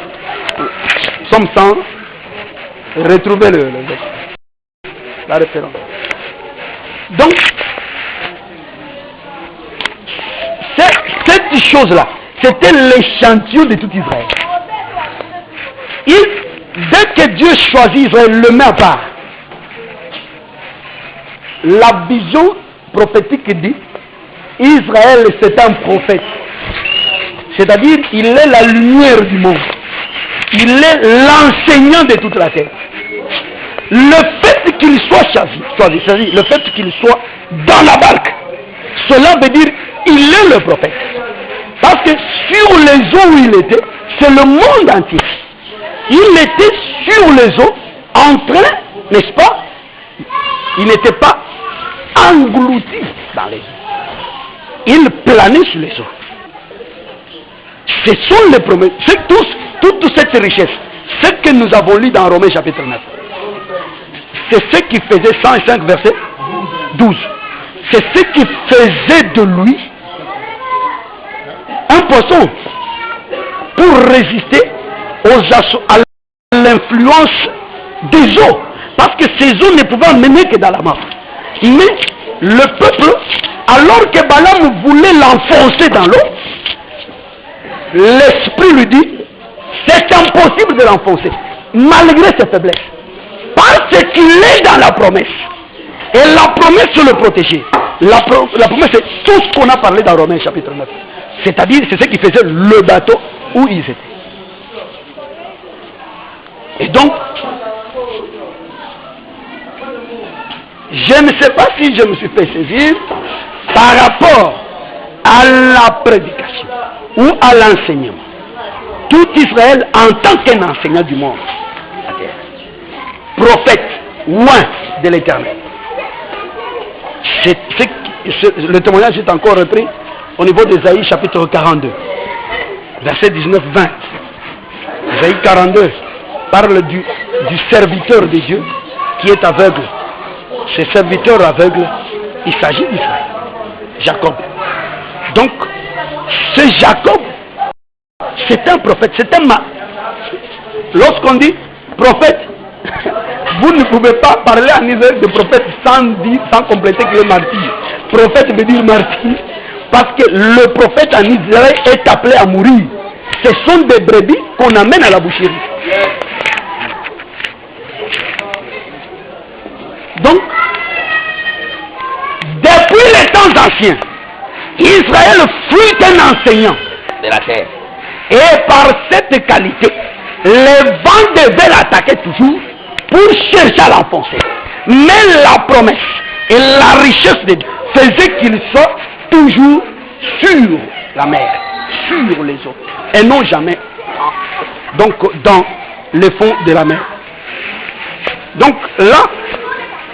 sommes sans retrouver la référence. Donc, cette chose-là, c'était l'échantillon de tout Israël. Dès que Dieu choisit Israël, le met à part. La vision prophétique dit, Israël c'est un prophète. C'est-à-dire, il est la lumière du monde. Il est l'enseignant de toute la terre. Le fait qu'il soit choisi, c'est-à-dire le fait qu'il soit dans la barque, cela veut dire il est le prophète. Parce que sur les eaux où il était, c'est le monde entier. Il était sur les eaux, en train, n'est-ce pas? Il n'était pas englouti dans les eaux. Il planait sur les eaux. Ce sont les promesses. C'est toute cette richesse. Ce que nous avons lu dans Romains chapitre 9. C'est ce qui faisait 105 verset 12. C'est ce qui faisait de lui un poisson pour résister à l'influence des eaux. Parce que ces eaux ne pouvaient mener que dans la mort. Mais le peuple, alors que Balaam voulait l'enfoncer dans l'eau, l'esprit lui dit, c'est impossible de l'enfoncer, malgré ses faiblesses. Parce qu'il est dans la promesse. Et la promesse, c'est le protéger. La promesse, c'est tout ce qu'on a parlé dans Romains chapitre 9. C'est-à-dire, c'est ce qui faisait le bateau où ils étaient. Et donc, je ne sais pas si je me suis fait saisir par rapport à la prédication ou à l'enseignement. Tout Israël en tant qu'un enseignant du monde, prophète, loin de l'Éternel. Le témoignage est encore repris au niveau d'Ésaïe chapitre 42, verset 19-20. Ésaïe 42 parle du serviteur de Dieu qui est aveugle. Ce serviteur aveugle, il s'agit d'Israël, Jacob. Donc, ce Jacob, c'est un prophète, c'est un Lorsqu'on dit prophète, vous ne pouvez pas parler en Israël de prophète sans compléter que le martyr. Prophète veut dire martyr, parce que le prophète en Israël est appelé à mourir. Ce sont des brebis qu'on amène à la boucherie. temps anciens, Israël fut un enseignant de la terre. Et par cette qualité, les vents devaient l'attaquer toujours pour chercher à l'enfoncer. Mais la promesse et la richesse de Dieu faisaient qu'il soit toujours sur la mer, sur les eaux, et non jamais donc dans le fond de la mer. Donc là,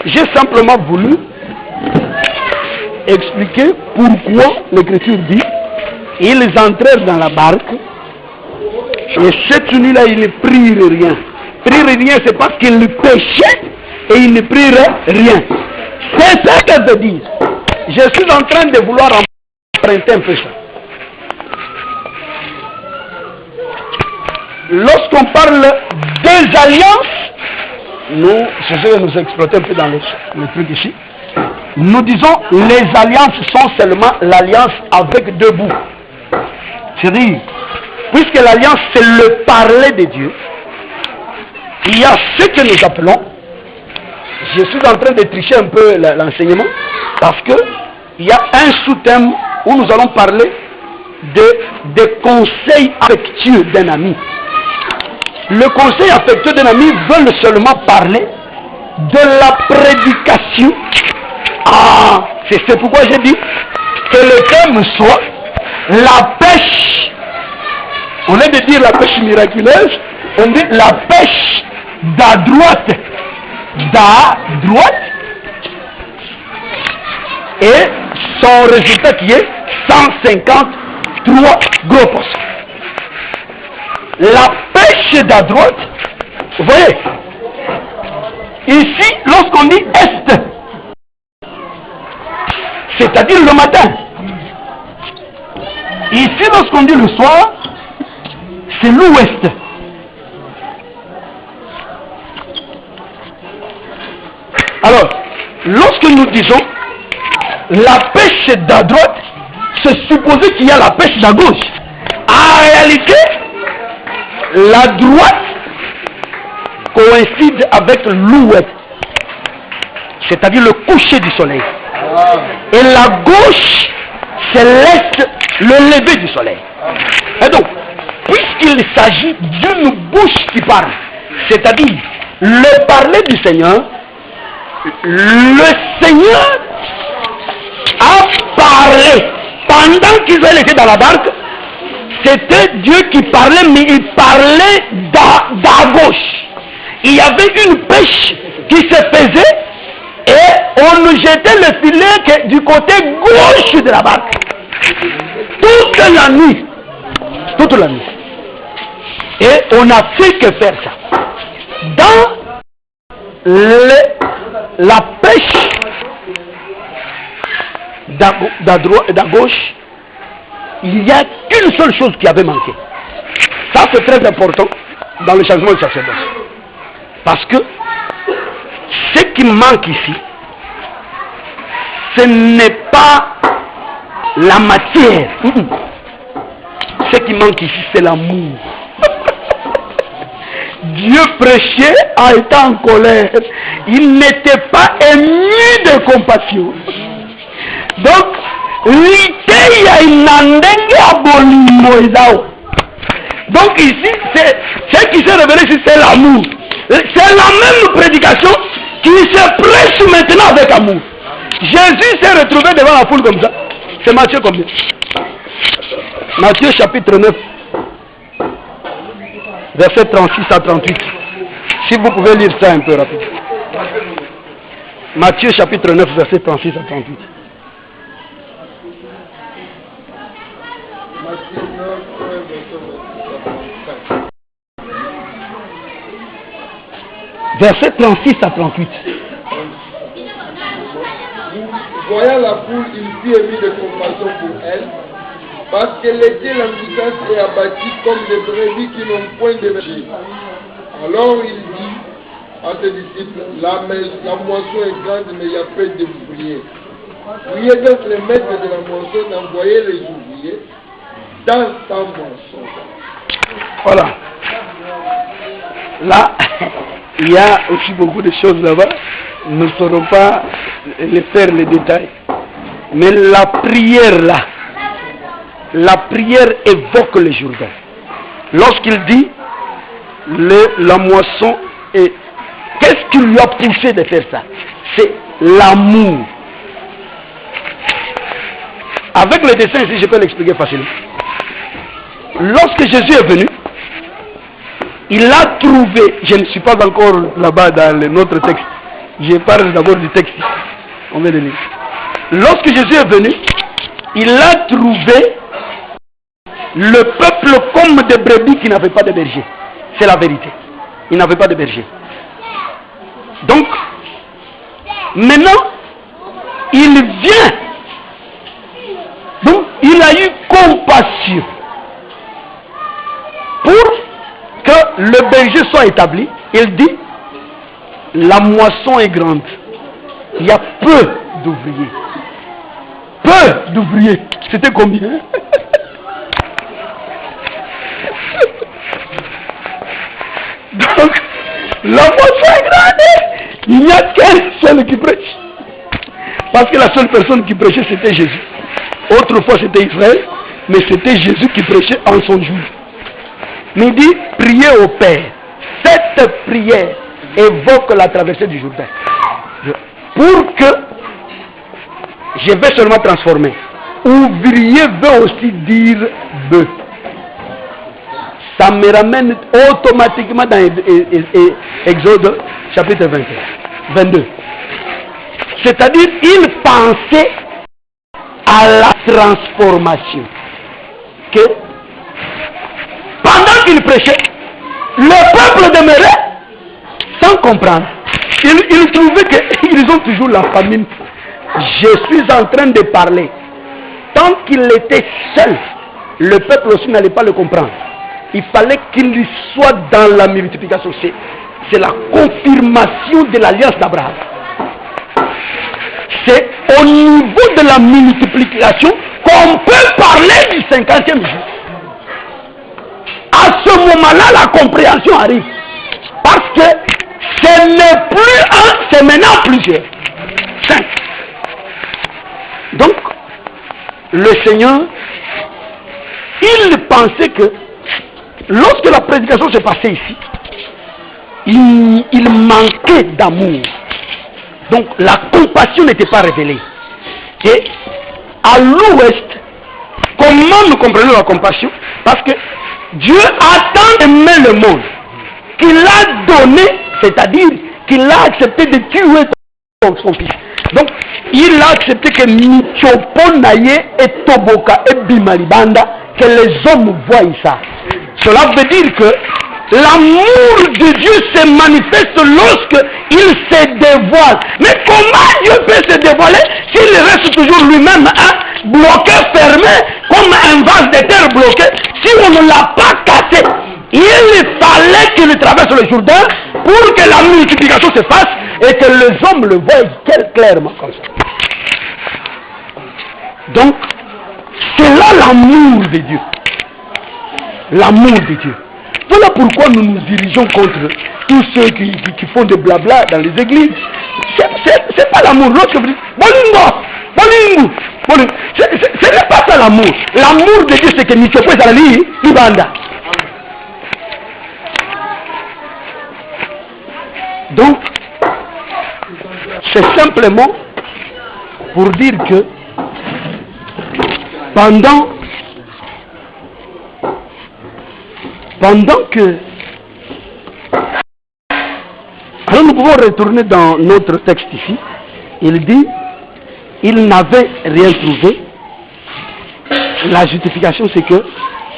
j'ai simplement voulu expliquer pourquoi l'Écriture dit ils entrèrent dans la barque et cette nuit-là ils ne prirent rien. Prirent rien, c'est parce qu'ils péchaient et ils ne prirent rien. C'est ça que veut dire. Je suis en train de vouloir emprunter un peu ça. Lorsqu'on parle des alliances, nous, c'est ce que nous exploitons un peu dans le truc ici. Nous disons les alliances sont seulement l'alliance avec deux bouts. C'est-à-dire, puisque l'alliance c'est le parler de Dieu, il y a ce que nous appelons, je suis en train de tricher un peu l'enseignement, parce que il y a un sous-thème où nous allons parler des conseils affectueux d'un ami. Le conseil affectueux d'un ami veut seulement parler de la prédication. Ah, c'est pourquoi j'ai dit que le thème soit la pêche. Au lieu de dire la pêche miraculeuse, on dit la pêche d'adroite. D'adroite. Et son résultat qui est 153 gros poissons. La pêche d'adroite, vous voyez, ici, lorsqu'on dit est, c'est-à-dire le matin. Ici, lorsqu'on dit le soir, c'est l'ouest. Alors, lorsque nous disons la pêche d'adroite, c'est supposer qu'il y a la pêche d'à gauche. En réalité, la droite coïncide avec l'ouest, c'est-à-dire le coucher du soleil. Et la gauche, c'est l'est, le lever du soleil. Et donc, puisqu'il s'agit d'une bouche qui parle, c'est-à-dire le parler du Seigneur, le Seigneur a parlé pendant qu'Israël était dans la barque. C'était Dieu qui parlait, mais il parlait d'à gauche. Il y avait une pêche qui se faisait et on jetait le filet du côté gauche de la barque. Toute la nuit. Toute la nuit. Et on a fait que faire ça. Dans la pêche d'à gauche, il n'y a qu'une seule chose qui avait manqué. Ça, c'est très important dans le changement de sacerdoce. Parce que ce qui manque ici, ce n'est pas la matière. Ce qui manque ici, c'est l'amour. Dieu prêchait a été en colère. Il n'était pas ému de compassion. Donc, donc ici, ce qui s'est révélé ici, c'est l'amour. C'est la même prédication qui se prêche maintenant avec amour. Jésus s'est retrouvé devant la foule comme ça. C'est Matthieu combien? Matthieu chapitre 9, verset 36 à 38. Si vous pouvez lire ça un peu rapide. Matthieu chapitre 9, verset 36 à 38. Verset 36 à 38. Voyant la foule, il fut ému de compassion pour elle, parce qu'elle était languissante et abattue comme des brebis qui n'ont point de berger. Alors il dit à ses disciples, la moisson est grande, mais il y a peu d'ouvriers. Priez donc les maîtres de la moisson d'envoyer les ouvriers dans sa moisson. Voilà. Là, il y a aussi beaucoup de choses là-bas. Nous ne saurons pas les faire les détails. Mais la prière là, la prière évoque le Jourdain. Lorsqu'il dit la moisson, et qu'est-ce qui lui a poussé de faire ça? C'est l'amour. Avec le dessin ici, je peux l'expliquer facilement. Lorsque Jésus est venu, il a trouvé, je ne suis pas encore là-bas dans notre texte, je parle d'abord du texte qu'on vient de lire. Lorsque Jésus est venu, il a trouvé le peuple comme des brebis qui n'avaient pas de berger. C'est la vérité. Il n'avait pas de berger. Donc, maintenant, il vient. Donc, il a eu compassion pour que le berger soit établi. Il dit, la moisson est grande. Il y a peu d'ouvriers. Peu d'ouvriers. C'était combien? Donc, la moisson est grande. Il n'y a qu'un seul qui prêche. Parce que la seule personne qui prêchait, c'était Jésus. Autrefois, c'était Israël, mais c'était Jésus qui prêchait en son jour. Mais il dit, priez au Père. Cette prière évoque la traversée du Jourdain. Pour que je vais seulement transformer. Ouvrier veut aussi dire bœuf. Ça me ramène automatiquement dans Exode chapitre 22. C'est-à-dire, il pensait à la transformation. Que pendant qu'il prêchait, le peuple demeurait sans comprendre. Ils trouvaient qu'ils ont toujours la famine. Je suis en train de parler. Tant qu'il était seul, le peuple aussi n'allait pas le comprendre. Il fallait qu'il soit dans la multiplication. C'est la confirmation de l'alliance d'Abraham. C'est au niveau de la multiplication qu'on peut parler du 50e jour. À ce moment-là, la compréhension arrive. Parce que ce n'est plus un, c'est maintenant plusieurs. 5. Donc, le Seigneur, il pensait que lorsque la prédication s'est passée ici, il manquait d'amour. Donc la compassion n'était pas révélée. Et à l'ouest, comment nous comprenons la compassion? Parce que Dieu a tant aimé le monde qu'il a donné, c'est-à-dire qu'il a accepté de tuer son fils. Donc il a accepté que Michopo Naye et Toboka et Bimalibanda, que les hommes voient ça. Cela veut dire que l'amour de Dieu se manifeste lorsque il se dévoile. Mais comment Dieu peut se dévoiler s'il reste toujours lui-même bloqué, fermé, comme un vase de terre bloqué, si on ne l'a pas cassé? Il fallait qu'il traverse le Jourdain pour que la multiplication se fasse et que les hommes le voient clairement comme ça. Donc, c'est là l'amour de Dieu. L'amour de Dieu. Voilà pourquoi nous nous dirigeons contre tous ceux qui font des blabla dans les églises. C'est pas l'amour. Lorsque vous dites Bolingo, Bolingo, Bolingo, ce n'est pas ça l'amour. L'amour de Dieu, c'est que nous sommes à la ligne, Ibanda. Donc, c'est simplement pour dire que pendant que... Alors nous pouvons retourner dans notre texte ici. Il dit, il n'avait rien trouvé. La justification, c'est que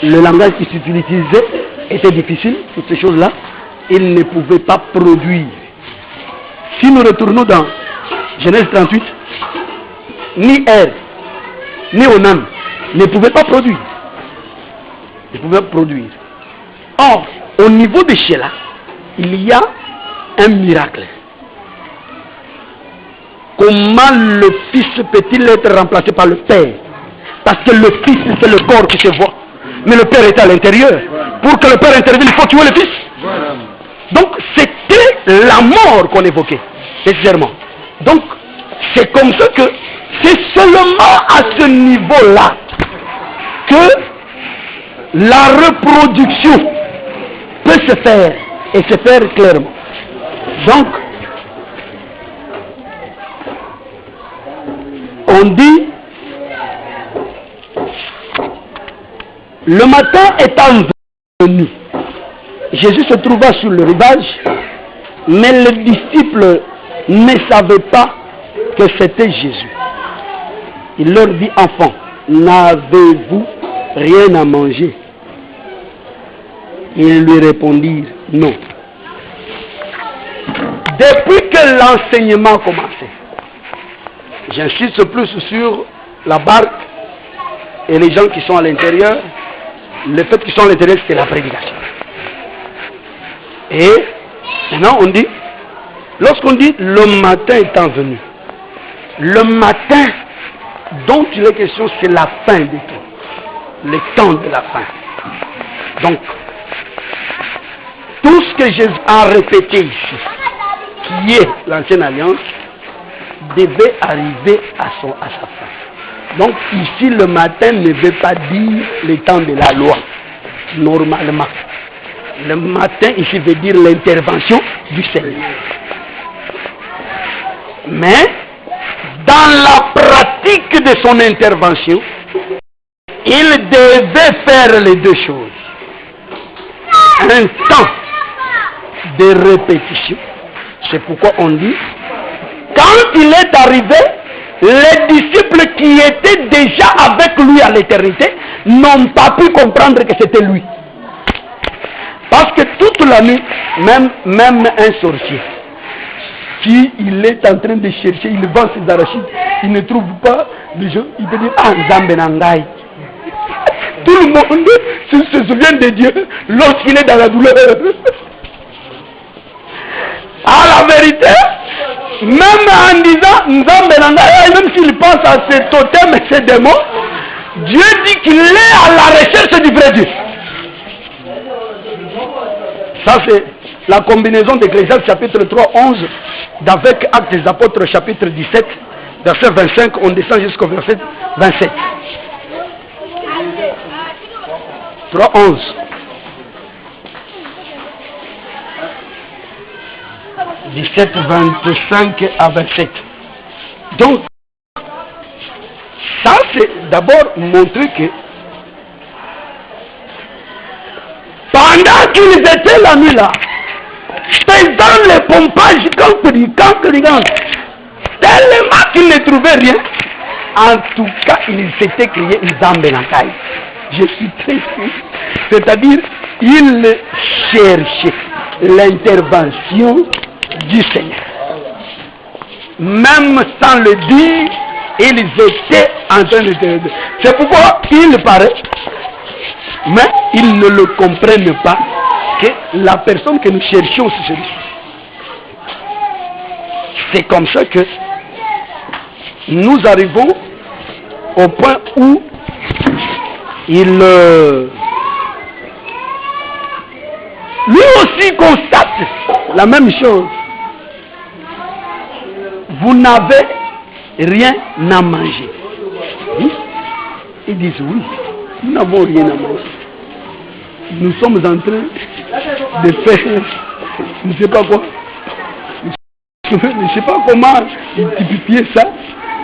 le langage qui s'utilisait était difficile, toutes ces choses-là. Il ne pouvait pas produire. Si nous retournons dans Genèse 38, ni Er, ni Onan ne pouvaient pas produire. Ils pouvaient produire. Or, au niveau de Sheila, il y a un miracle. Comment le Fils peut-il être remplacé par le Père? Parce que le Fils, c'est le corps qui se voit. Mais le Père est à l'intérieur. Pour que le Père intervienne, il faut tuer le Fils. Donc, c'était la mort qu'on évoquait, nécessairement. Donc, c'est comme ça que c'est seul seulement à ce niveau-là que la reproduction peut se faire et se faire clairement. Donc, on dit, le matin étant venu, Jésus se trouva sur le rivage, mais les disciples ne savaient pas que c'était Jésus. Il leur dit, enfants, n'avez-vous rien à manger? Ils lui répondirent, non. Depuis que l'enseignement commençait, j'insiste plus sur la barque et les gens qui sont à l'intérieur. Le fait qu'ils sont à l'intérieur, c'est la prédication. Et maintenant, on dit, lorsqu'on dit le matin étant venu, le matin dont il est question, c'est la fin des temps, le temps de la fin. Donc, tout ce que Jésus a répété ici, qui est l'ancienne alliance, devait arriver à sa fin. Donc ici, le matin ne veut pas dire le temps de la loi, normalement. Le matin, ici, veut dire l'intervention du Seigneur. Mais, dans la pratique de son intervention, il devait faire les deux choses. Un temps de répétition. C'est pourquoi on dit, quand il est arrivé, les disciples qui étaient déjà avec lui à l'éternité n'ont pas pu comprendre que c'était lui. Parce que toute la nuit, même un sorcier, si il est en train de chercher, il vend ses arachides, il ne trouve pas de jeu, il peut dire, ah, Nzambe Nangai. Tout le monde se souvient de Dieu lorsqu'il est dans la douleur. À la vérité, même en disant Nzambe Nangai, même s'il pense à ses totems et ses démons, Dieu dit qu'il est à la recherche du vrai Dieu. Ça c'est la combinaison d'Ecclésiaste chapitre 3, 11 d'avec Actes des Apôtres chapitre 17, verset 25, on descend jusqu'au verset 27. 3, 11. 17, 25 à 27. Donc, ça c'est d'abord montrer que pendant qu'ils étaient la nuit là, faisant les pompages, tellement qu'ils ne trouvaient rien, en tout cas, ils s'étaient criés Nzambe Nangai. Je suis très triste. C'est-à-dire, ils cherchaient l'intervention du Seigneur. Même sans le dire, ils étaient en train de... C'est pourquoi il paraît, mais ils ne le comprennent pas, que la personne que nous cherchions, c'est celui-ci. C'est comme ça que nous arrivons au point où il lui aussi constate la même chose. Vous n'avez rien à manger. Oui? Ils disent oui, nous n'avons rien à manger. Nous sommes en train de faire, je ne sais pas quoi. Je ne sais pas comment typifier ça,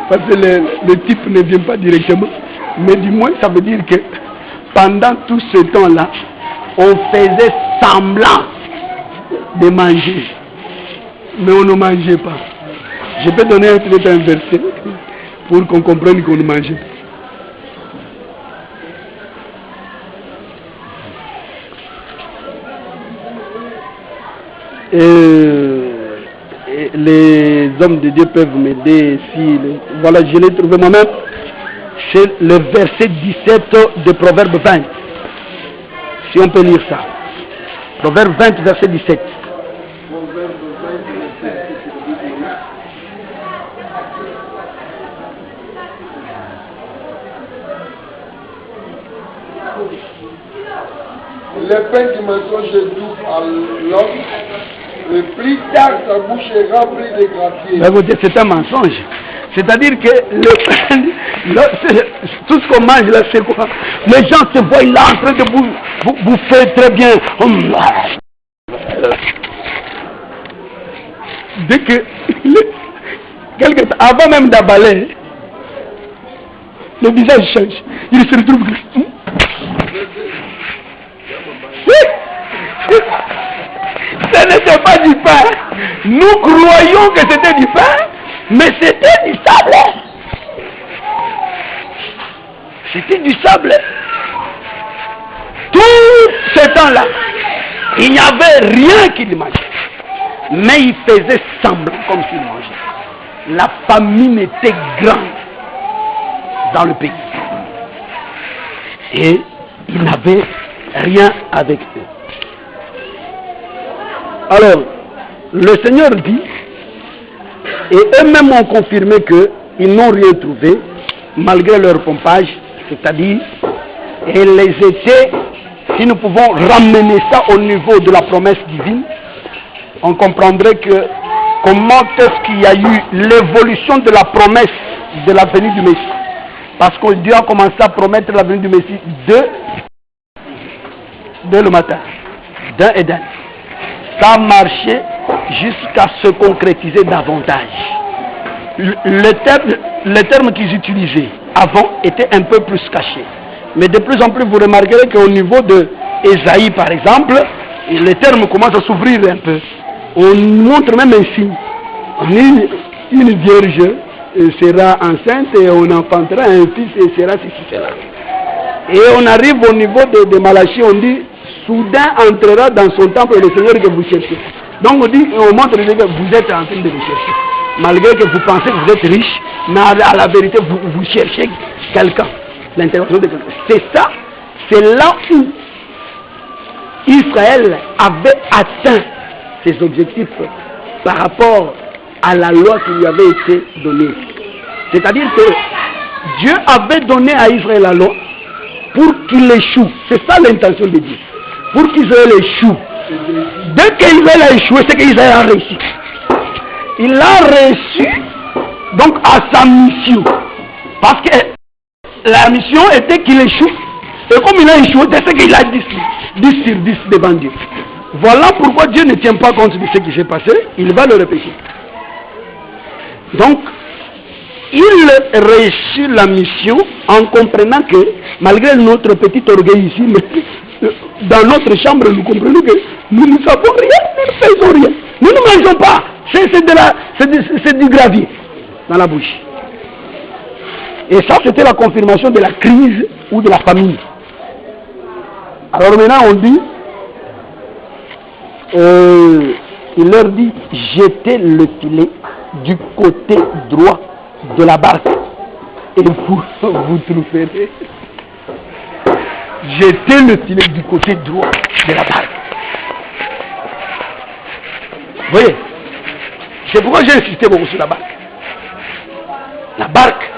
parce que le type ne vient pas directement. Mais du moins, ça veut dire que pendant tout ce temps-là, on faisait semblant de manger. Mais on ne mangeait pas. Je peux donner un verset pour qu'on comprenne qu'on ne mangeait pas. Et les hommes de Dieu peuvent m'aider si... Voilà, je l'ai trouvé moi-même. C'est le verset 17 de Proverbe 20. Si on peut lire ça. Proverbe 20, verset 17. Le pain du mensonge est doux à l'homme, et plus tard sa bouche est remplie de gravier. C'est un mensonge. C'est-à-dire que tout ce qu'on mange là, c'est quoi? Les gens se voient là en train de bouffer très bien. Dès que, avant même d'avaler, le visage change. Il se retrouve. Ce n'était pas du pain. Nous croyons que c'était du pain, mais c'était du sable. C'était du sable. Tout ce temps-là, il n'y avait rien qu'il mangeait. Mais il faisait semblant comme s'il mangeait. La famine était grande dans le pays. Et il n'avait rien avec eux. Alors, le Seigneur dit, et eux-mêmes ont confirmé qu'ils n'ont rien trouvé, malgré leur pompage, c'est-à-dire, et les étés, si nous pouvons ramener ça au niveau de la promesse divine, on comprendrait que comment est-ce qu'il y a eu l'évolution de la promesse de la venue du Messie. Parce que Dieu a commencé à promettre la venue du Messie dès le matin, d'un et d'un. Ça a marché jusqu'à se concrétiser davantage. Les termes qu'ils utilisaient avant étaient un peu plus cachés. Mais de plus en plus, vous remarquerez qu'au niveau de Ésaïe, par exemple, les termes commencent à s'ouvrir un peu. On montre même un signe. Une vierge sera enceinte et on enfantera un fils et sera ceci, cela. Et on arrive au niveau de Malachie, on dit, soudain entrera dans son temple le Seigneur que vous cherchez. Donc on montre que vous êtes en train de le chercher. Malgré que vous pensez que vous êtes riche, mais à la vérité, vous cherchez quelqu'un. L'intervention de quelqu'un. C'est ça, c'est là où Israël avait atteint ses objectifs par rapport à la loi qui lui avait été donnée. C'est-à-dire que Dieu avait donné à Israël la loi pour qu'il échoue. C'est ça l'intention de Dieu. Pour qu'Israël échoue. Dès qu'Israël a échoué, c'est qu'Israël a réussi. Il a réussi donc à sa mission. Parce que la mission était qu'il échoue. Et comme il a échoué, c'est qu'il a 10 sur 10 devant Dieu. Voilà pourquoi Dieu ne tient pas compte de ce qui s'est passé. Il va le répéter. Donc, il réussit la mission en comprenant que, malgré notre petit orgueil ici, mais dans notre chambre, nous comprenons que nous ne savons rien, nous ne faisons rien. Nous ne mangeons pas. C'est du gravier dans la bouche. Et ça, c'était la confirmation de la crise ou de la famine. Alors maintenant, on dit, il leur dit, jetez le filet du côté droit de la barque et vous trouverez. Jetez le filet du côté droit de la barque. Vous voyez, c'est pourquoi j'ai insisté beaucoup sur la barque. La barque,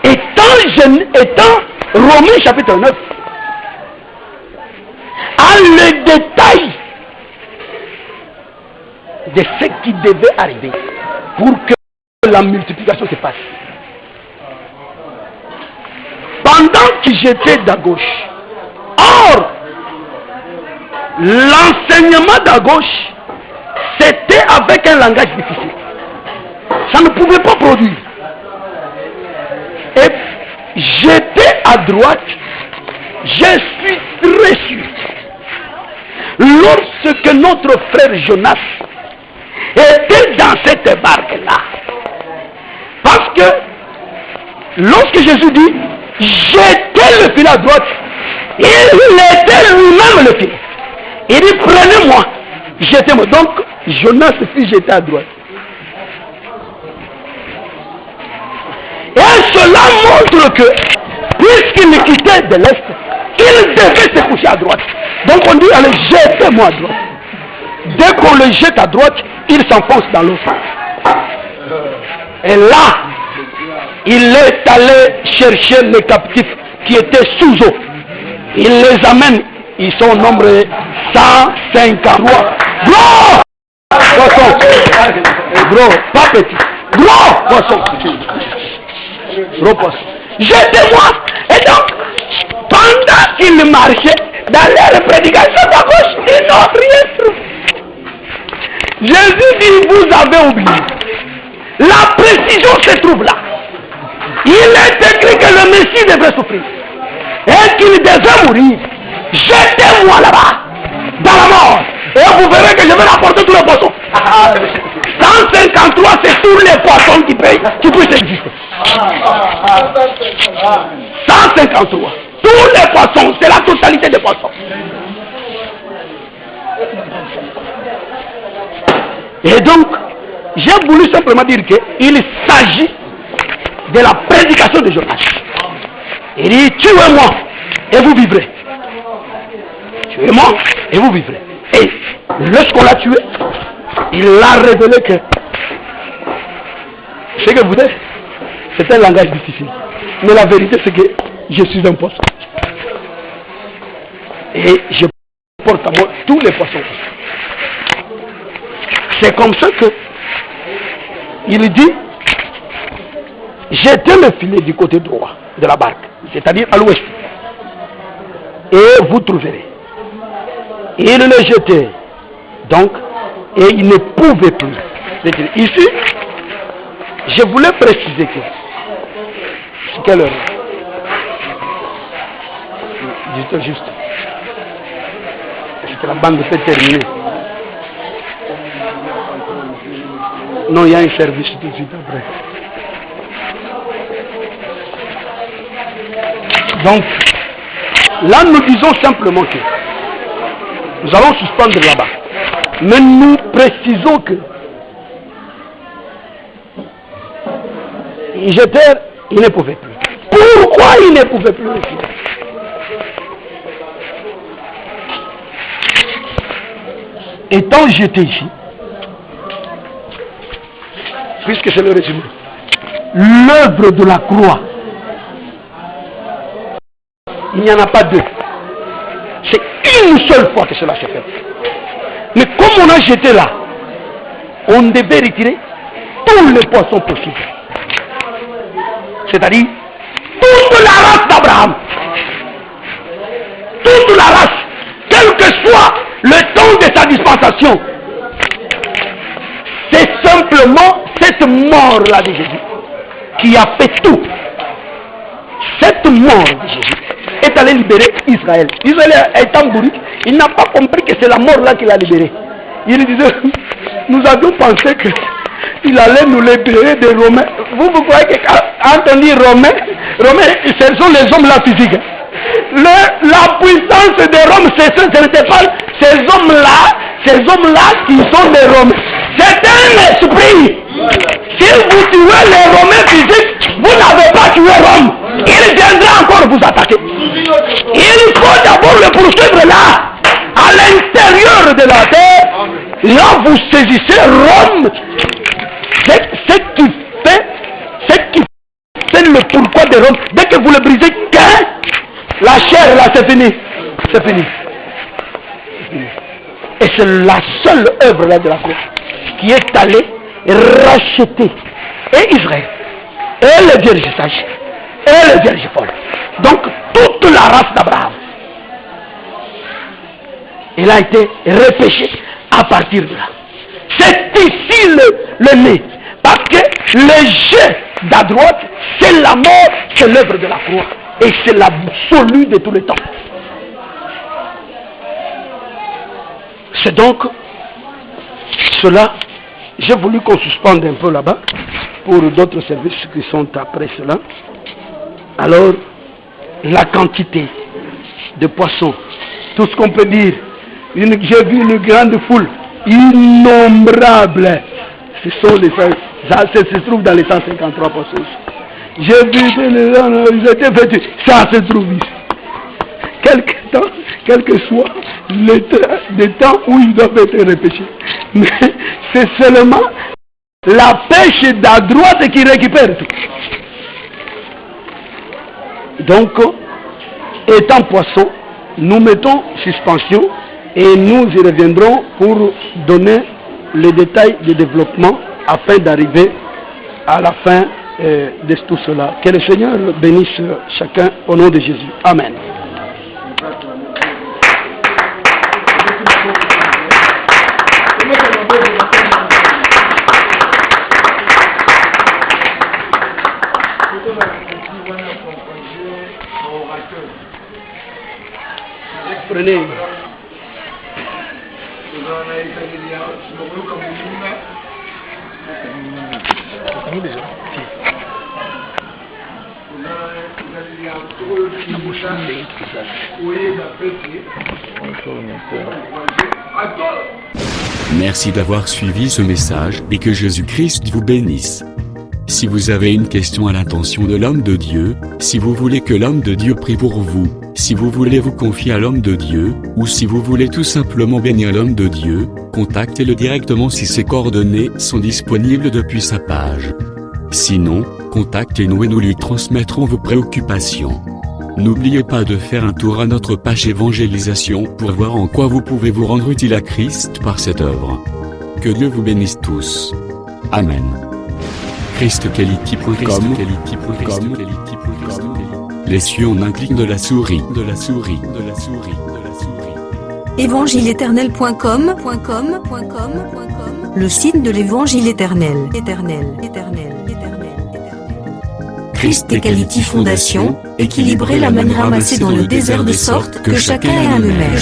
étant Romains chapitre 9, a le détail de ce qui devait arriver pour que la multiplication se passe. Pendant que j'étais d'à gauche, or, l'enseignement d'à gauche, c'était avec un langage difficile. Ça ne pouvait pas produire. Et j'étais à droite, je suis très sûr. Lorsque notre frère Jonas était dans cette barque-là, parce que lorsque Jésus dit jetez le filet à droite, il était lui-même le filet. Il dit prenez-moi, jetez-moi. Donc Jonas fut jeté à droite. Et cela montre que puisqu'il quittait de l'Est, il devait se coucher à droite. Donc on dit allez jetez-moi à droite. Dès qu'on le jette à droite, il s'enfonce dans l'eau. Et là, il est allé chercher les captifs qui étaient sous eau. Il les amène. Ils sont au nombre de 153. Gros! Gros, pas petit. Gros poisson. Gros poisson. Jetez-moi. Et donc, pendant qu'ils marchaient, dans leur prédication à gauche, ils n'ont rien trouvé. Jésus dit, vous avez oublié. La précision se trouve là. Il est écrit que le Messie devrait souffrir. Et qu'il devait mourir. Jetez-moi là-bas, dans la mort. Et vous verrez que je vais rapporter tous les poissons. 153, c'est tous les poissons qui puissent exister. 153. Tous les poissons, c'est la totalité des poissons. Et donc, j'ai voulu simplement dire qu'il s'agit de la prédication de Jonas. Il dit, tuez-moi et vous vivrez. Tuez-moi et vous vivrez. Et lorsqu'on l'a tué, il a révélé que ce que vous dites, c'est un langage difficile. Mais la vérité, c'est que je suis un poisson. Et je porte à moi tous les poissons. C'est comme ça que il dit, jetez le filet du côté droit de la barque, c'est-à-dire à l'ouest, et vous trouverez. Il le jetait, donc, et il ne pouvait plus. Ici, je voulais préciser que, c'est quelle heure? Juste. Est-ce que la bande peut terminer? Non, il y a un service tout de suite après. Donc, là, nous disons simplement que nous allons suspendre là-bas. Mais nous précisons que il ne pouvait plus. Pourquoi il ne pouvait plus le faire? Étant jeté ici, puisque c'est le résumé, l'œuvre de la croix, il n'y en a pas deux. C'est une seule fois que cela s'est fait. Mais comme on a jeté là, on devait retirer tous les poissons possibles. C'est-à-dire toute la race d'Abraham. Toute la race, quel que soit le temps de sa dispensation. C'est simplement cette mort-là de Jésus qui a fait tout. Cette mort de Jésus est allée libérer Israël. Israël étant bourru, il n'a pas compris que c'est la mort-là qui l'a libéré. Il disait, nous avions pensé qu'il allait nous libérer des Romains. Vous croyez que quand on dit Romains, ce sont les hommes là physiques. La puissance de Rome, ce n'était pas ces hommes-là qui sont des Romains. C'est un esprit. Si vous tuez les Romains physiques, vous n'avez pas tué Rome. Il viendra encore vous attaquer. Il faut d'abord le poursuivre là, à l'intérieur de la terre. Là, vous saisissez Rome. Ce qui fait le pourquoi de Rome. Dès que vous le brisez, la chair là, c'est fini. C'est fini. Et c'est la seule œuvre là de la croix qui est allée racheter et Israël, et les vierges sages, et les vierges folles. Donc toute la race d'Abraham, elle a été repêchée à partir de là. C'est ici le nez. Parce que le jet d'à droite, c'est la mort, c'est l'œuvre de la croix. Et c'est l'absolu de tous les temps. C'est donc cela. J'ai voulu qu'on suspende un peu là-bas pour d'autres services qui sont après cela. Alors, la quantité de poissons, tout ce qu'on peut dire, j'ai vu une grande foule, innombrable. Ce sont les ça se trouve dans les 153 poissons. J'ai vu que les gens, ils étaient vêtus, ça se trouve ici. Quel que soit le temps où ils doivent être repêchés. Mais c'est seulement la pêche d'à droite qui récupère tout. Donc, étant poisson, nous mettons suspension et nous y reviendrons pour donner les détails de développement afin d'arriver à la fin de tout cela. Que le Seigneur bénisse chacun au nom de Jésus. Amen. Prenez. Merci d'avoir suivi ce message et que Jésus-Christ vous bénisse. Si vous avez une question à l'intention de l'homme de Dieu, si vous voulez que l'homme de Dieu prie pour vous, si vous voulez vous confier à l'homme de Dieu, ou si vous voulez tout simplement bénir l'homme de Dieu, contactez-le directement si ses coordonnées sont disponibles depuis sa page. Sinon, contactez-nous et nous lui transmettrons vos préoccupations. N'oubliez pas de faire un tour à notre page évangélisation pour voir en quoi vous pouvez vous rendre utile à Christ par cette œuvre. Que Dieu vous bénisse tous. Amen. ChristQuality.com. Les cieux en un clic de la souris. Évangile-éternel.com, le site de l'Évangile éternel. Christ Equality Fondation, équilibrer la manne ramassée dans le désert de sorte que chacun ait un le maire.